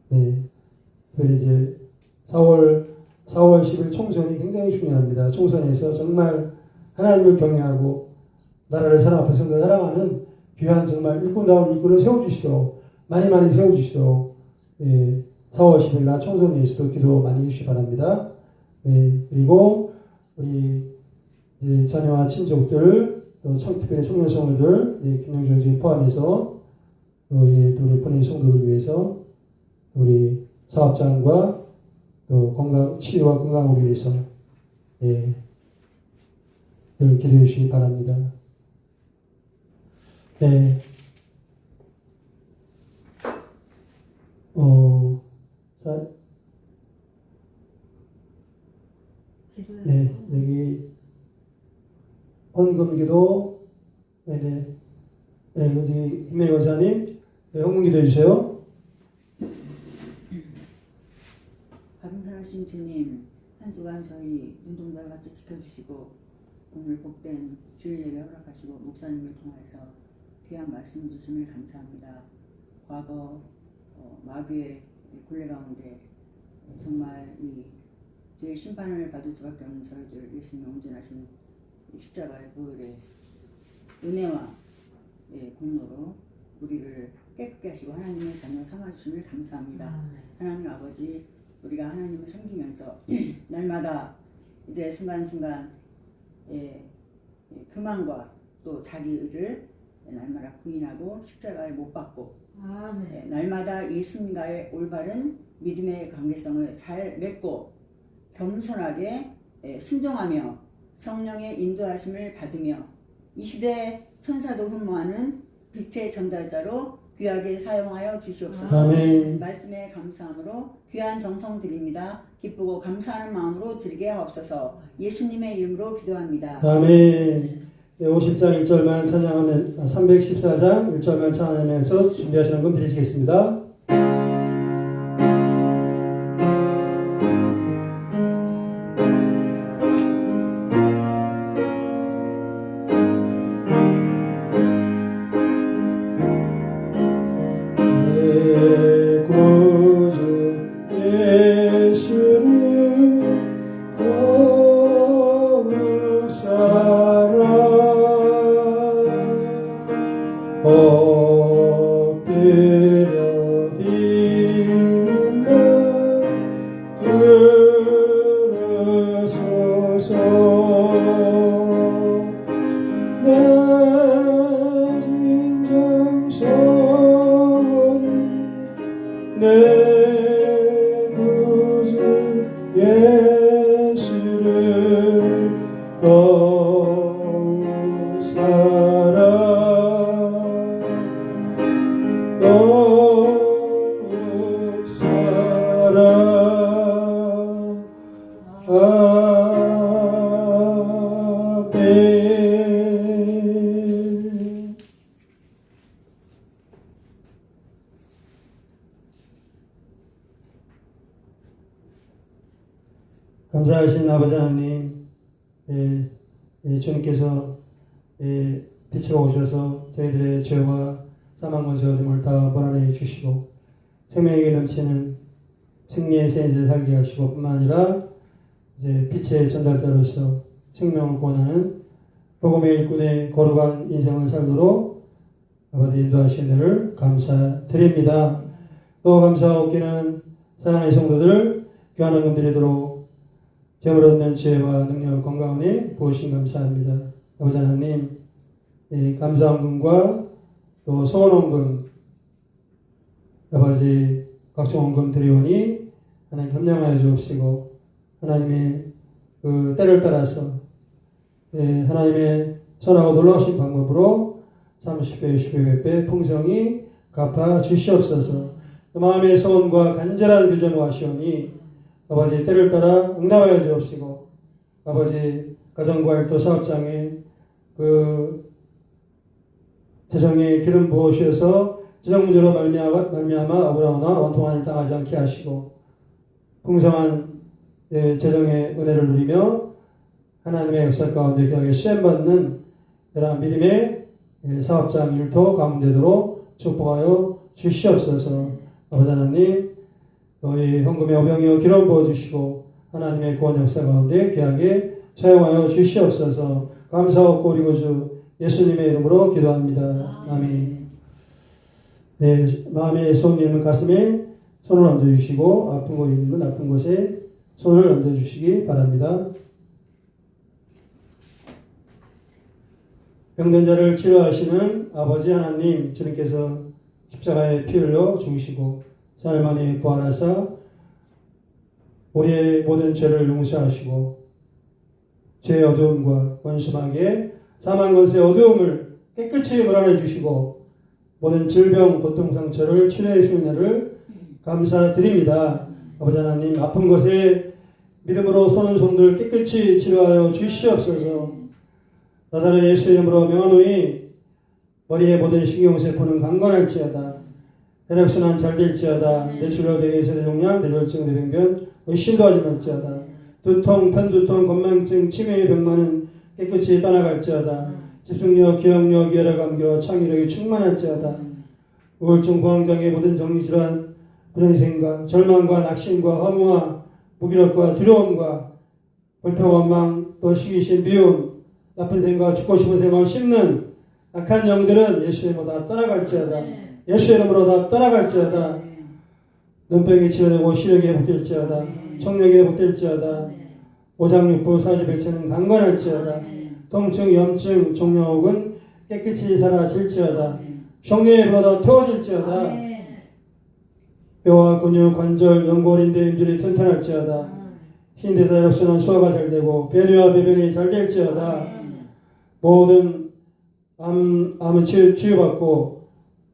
특별히 이제 4월 10일 총선이 굉장히 중요합니다. 총선에서 정말 하나님을 경외하고 나라를 사랑하고 백성들을 사랑하는 귀한 정말 일꾼다운 일꾼을 세워주시도록, 많이 세워주시도록 4월 10일 날 총선에 있어도 기도 많이 해주시기 바랍니다. 그리고 우리 자녀와 친족들, 또 특별히 청년 성도들, 김영준 씨 포함해서 우리 본인 성도들 위해서, 우리 사업장과 또 치유와 건강을 위해서 늘 기도해 주시기 바랍니다. 여기 헌금기도, 여기 김명희 원사님 헌금기도 해주세요. 주신 주님, 한 주간 저희 눈동자를 같이 지켜주시고 오늘 복된 주일 예배 허락하시고 목사님을 통해서 귀한 말씀 주심을 감사합니다. 과거 마귀의 굴레 가운데 정말 이 죄의 심판을 받을 수밖에 없는 저희들 예수님의 온전하신 십자가의 보혈의 은혜와 공로로 우리를 깨끗게 하시고 하나님의 자녀 삼아주심을 감사합니다. 하나님 아버지, 우리가 하나님을 섬기면서 날마다 이제 순간순간 교만과 또 자기를 날마다 부인하고 십자가에 못 박고 날마다 예수님과의 올바른 믿음의 관계성을 잘 맺고 겸손하게 순종하며 성령의 인도하심을 받으며 이 시대 천사도 흠모하는 빛의 전달자로 귀하게 사용하여 주시옵소서. 아멘. 말씀에 감사함으로 귀한 정성 드립니다. 기쁘고 감사하는 마음으로 드리게 하옵소서. 예수님의 이름으로 기도합니다. 아멘. 50장 1절만 찬양하면 314장 1절만 찬양하면서 준비하시는 분 드리시겠습니다. 엎드려 빌면 들으소서. 내 진정성은 내 구주 예수를 더욱 사랑 더욱 사랑 아멘. 감사하신 아버지 하나님, 주님께서 빛으로 오셔서 저희들의 죄와 사망 권세 어둠을 다 벌하게 주시고 생명에게 넘치는 승리의 세인을 살게 하시고 뿐만 아니라 이제 빛의 전달자로서 생명을 구원하는 복음의 일꾼의 거룩한 인생을 살도록 아버지 인도하신 은혜를 감사드립니다. 또 감사하옵기는 사랑하는 성도들 귀한 헌금 드리도록 제물 얻는 지혜와 능력을 건강하니 부으신 감사합니다. 아버지 하나님, 감사 헌금과 또 소원 헌금, 아버지 각종 헌금 드리오니 하나님 협력하여 주옵시고 하나님의 그 때를 따라서 하나님의 선하고 놀라우신 방법으로 30배, 60배, 100배 풍성히 갚아 주시옵소서. 마음의 소원과 간절한 규정과 하시오니 아버지 때를 따라 응답하여 주옵시고 아버지 가정과 일도 사업장에 그 재정에 기름 부으셔서 재정 문제로 말미암아 억울하거나 원통한 일 당하지 않게 하시고 풍성한 재정의 은혜를 누리며 하나님의 역사 가운데 귀하게 수행받는 여러 믿음의 사업장 일터 가운데도록 축복하여 주시옵소서. 아버지 하나님, 너희 헌금의 오병이어 기름 부어주시고 하나님의 구원 역사 가운데 귀하게 사용하여 주시옵소서. 감사하고 우리 구주 예수님의 이름으로 기도합니다. 아멘. 네, 마음의 소원님은 가슴에 손을 얹어주시고 아픈 곳이 있는 아픈 곳에 손을 얹어주시기 바랍니다. 병든 자를 치료하시는 아버지 하나님, 주님께서 십자가에 피 흘려 죽으시고 사흘 만에 부활하사 우리의 모든 죄를 용서하시고 죄의 어두움과 원수마귀의 사망 권세의 어두움을 깨끗이 몰아내 주시고 모든 질병, 고통, 상처를 치료해 주신 은혜를 감사드립니다. 아버지 하나님, 아픈 곳에 믿음으로 손은 손들 깨끗이 치료하여 주시옵소서. 나사렛 예수 이름으로 명하노니 머리의 모든 신경세포는 강건할지어다. 혈액순환 잘 될지어다. 뇌출혈, 뇌에서 뇌종양, 뇌졸중, 뇌병변 의심도 하지 말지어다. 두통, 편두통, 건망증, 치매의 병만은 깨끗이 떠나갈지어다. 집중력, 기억력, 열화감겨, 창의력이 충만할지어다. 우울증, 공황장애, 모든 정신질환, 불행생각, 절망과 낙심과 허무와 무기력과 두려움과 불평, 원망, 또 시기심, 미움, 나쁜 생각, 죽고 싶은 생각을 씹는 악한 영들은 예수의 이름으로 다 떠나갈지어다. 예수의 이름으로 다 떠나갈지어다. 눈병이 치료되고 시력이 회복될지어다. 청력이 회복될지어다. 오장육부 사지백체는 강건할지어다. 통증, 염증, 종양혹은 깨끗이 사라질지어다. 성령의 이름으로 다 태워질지어다. 뼈와 근육, 관절, 연골, 인대, 임줄이 튼튼할지어다. 흰대사 혈액순환 소화가 잘 되고 배뇨와 배변이 잘 될지어다. 모든 암은 치유받고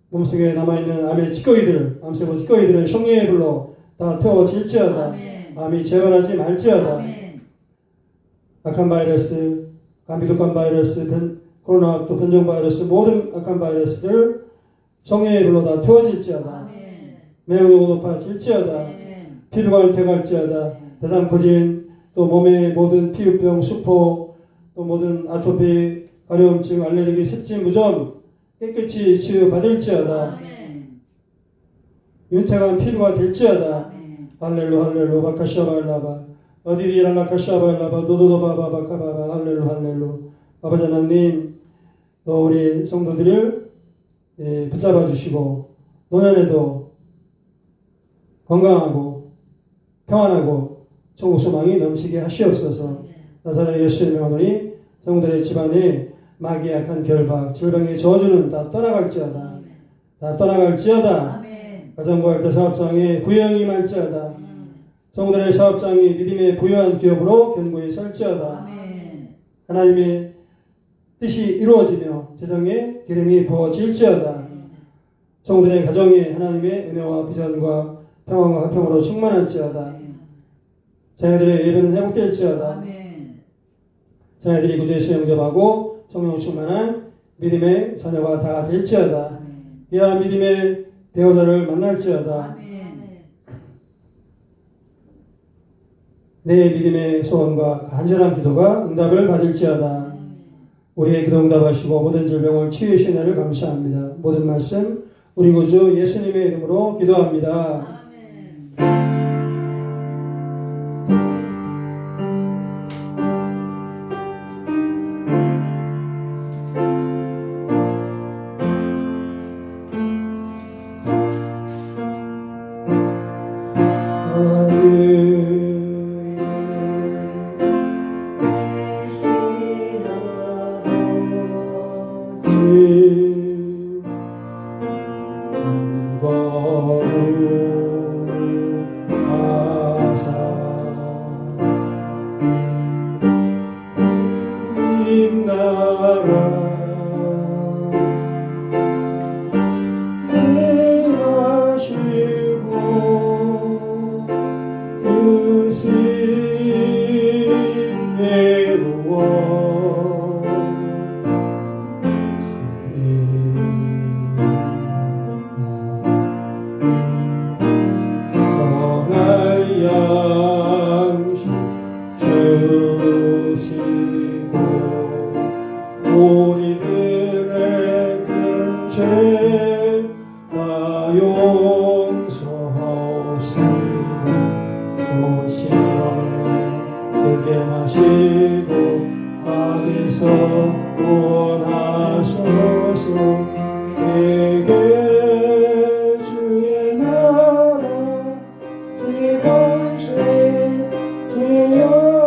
몸속에 남아있는 암의 찌꺼기들, 암세포 찌꺼기들은 성령의 불로 다 태워질지어다. 암이 재발하지 말지어다. 악한 바이러스, 감기독감 바이러스, 코로나 또 변종 바이러스, 모든 악한 바이러스들 성령의 불로 다 태워질지어다. 매우 높아질지어다. 피부가 윤택할지어다. 대상포진, 또 몸의 모든 피부병, 수포, 또 모든 아토피, 가려움증, 알레르기, 습진, 무좀 깨끗이 치유받을지어다. 윤택한 피부가 될지어다. 할렐루 할렐루 바카샤바일라바 어디디랄라카샤바일라바 도도도바바바카바바 할렐루 할렐루. 아버지 하나님, 또 우리 성도들을 붙잡아 주시고 노년에도 건강하고 평안하고 천국 소망이 넘치게 하시옵소서. 나사렛 예수의 명하노니 성도들의 집안에 마귀의 악한 결박, 질병의 저주는 다 떠나갈지어다. 다 떠나갈지어다. 가정과 일대 사업장에 부영이 임할지어다. 성도들의 사업장이 믿음의 부유한 기업으로 견고히 설지어다. 하나님의 뜻이 이루어지며 재정의 기름이 부어질지어다. 성도들의 가정에 하나님의 은혜와 비전과 평안과 화평으로 충만할지어다. 자녀들의 예배는 회복될지어다. 자녀들이 구주에서 영접하고 성령 충만한 믿음의 자녀가 다 될지어다. 이와 믿음의 배우자를 만날지어다. 내 믿음의 소원과 간절한 기도가 응답을 받을지어다. 우리의 기도 응답하시고 모든 질병을 치유하신 은혜를 감사합니다. 모든 말씀 우리 구주 예수님의 이름으로 기도합니다. 우리들의 큰 죄 다 용서하옵시고 또 시험에 들게 마시고 악에서 구원하소서. 내게 주의 나라 주의 권세 주의 영광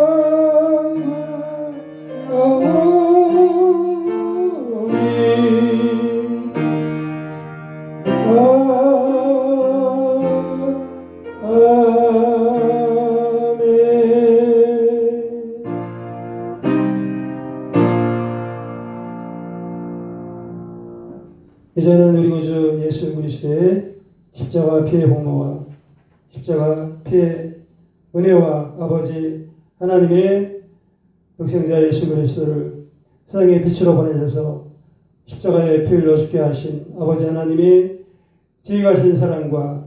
이제는 우리 구주 예수 그리스도의 십자가 피의 공로와 십자가 피의 은혜와 아버지 하나님의 독생자 예수 그리스도를 세상의 빛으로 보내셔서 십자가에 피 흘려 죽게 하신 아버지 하나님의 지혜가신 사랑과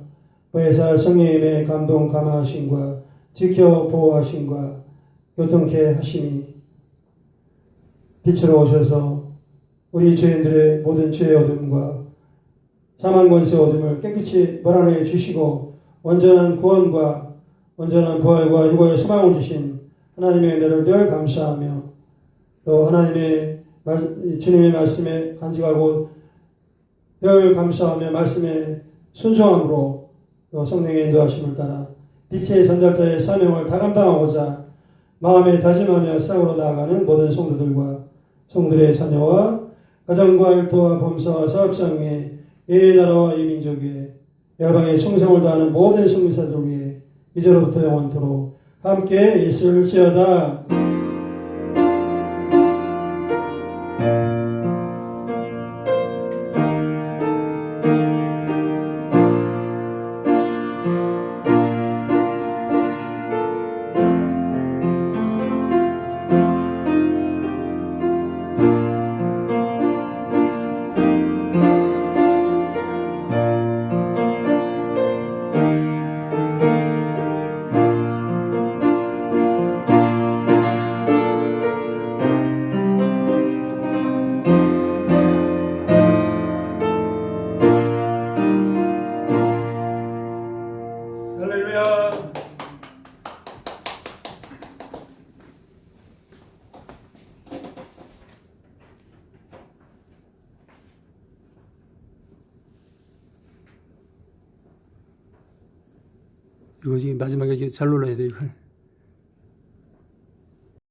보혜사 성령님의 감동 감화하심과 지켜 보호하심과 교통케 하심이 빛으로 오셔서 우리 죄인들의 모든 죄의 어둠과 사망 권세의 어둠을 깨끗이 몰아내 주시고 온전한 구원과 온전한 부활과 휴거의 소망을 주신 하나님의 은혜를 늘 감사하며 또 하나님의 주님의 말씀에 간직하고 늘 감사하며 말씀에 순종함으로 또 성령의 인도하심을 따라 빛의 전달자의 사명을 다 감당하고자 마음에 다짐하며 싸우러 나아가는 모든 성도들과 성도들의 자녀와 가정과 일터와 범사와 사업장 위에 이 나라와 이 민족 위에 열방에 충성을 다하는 모든 성도사들 위해 이제로부터 영원토록 함께 있을지어다. 할렐루야. 이거 지금 마지막에 잘 눌러야 돼, 이걸.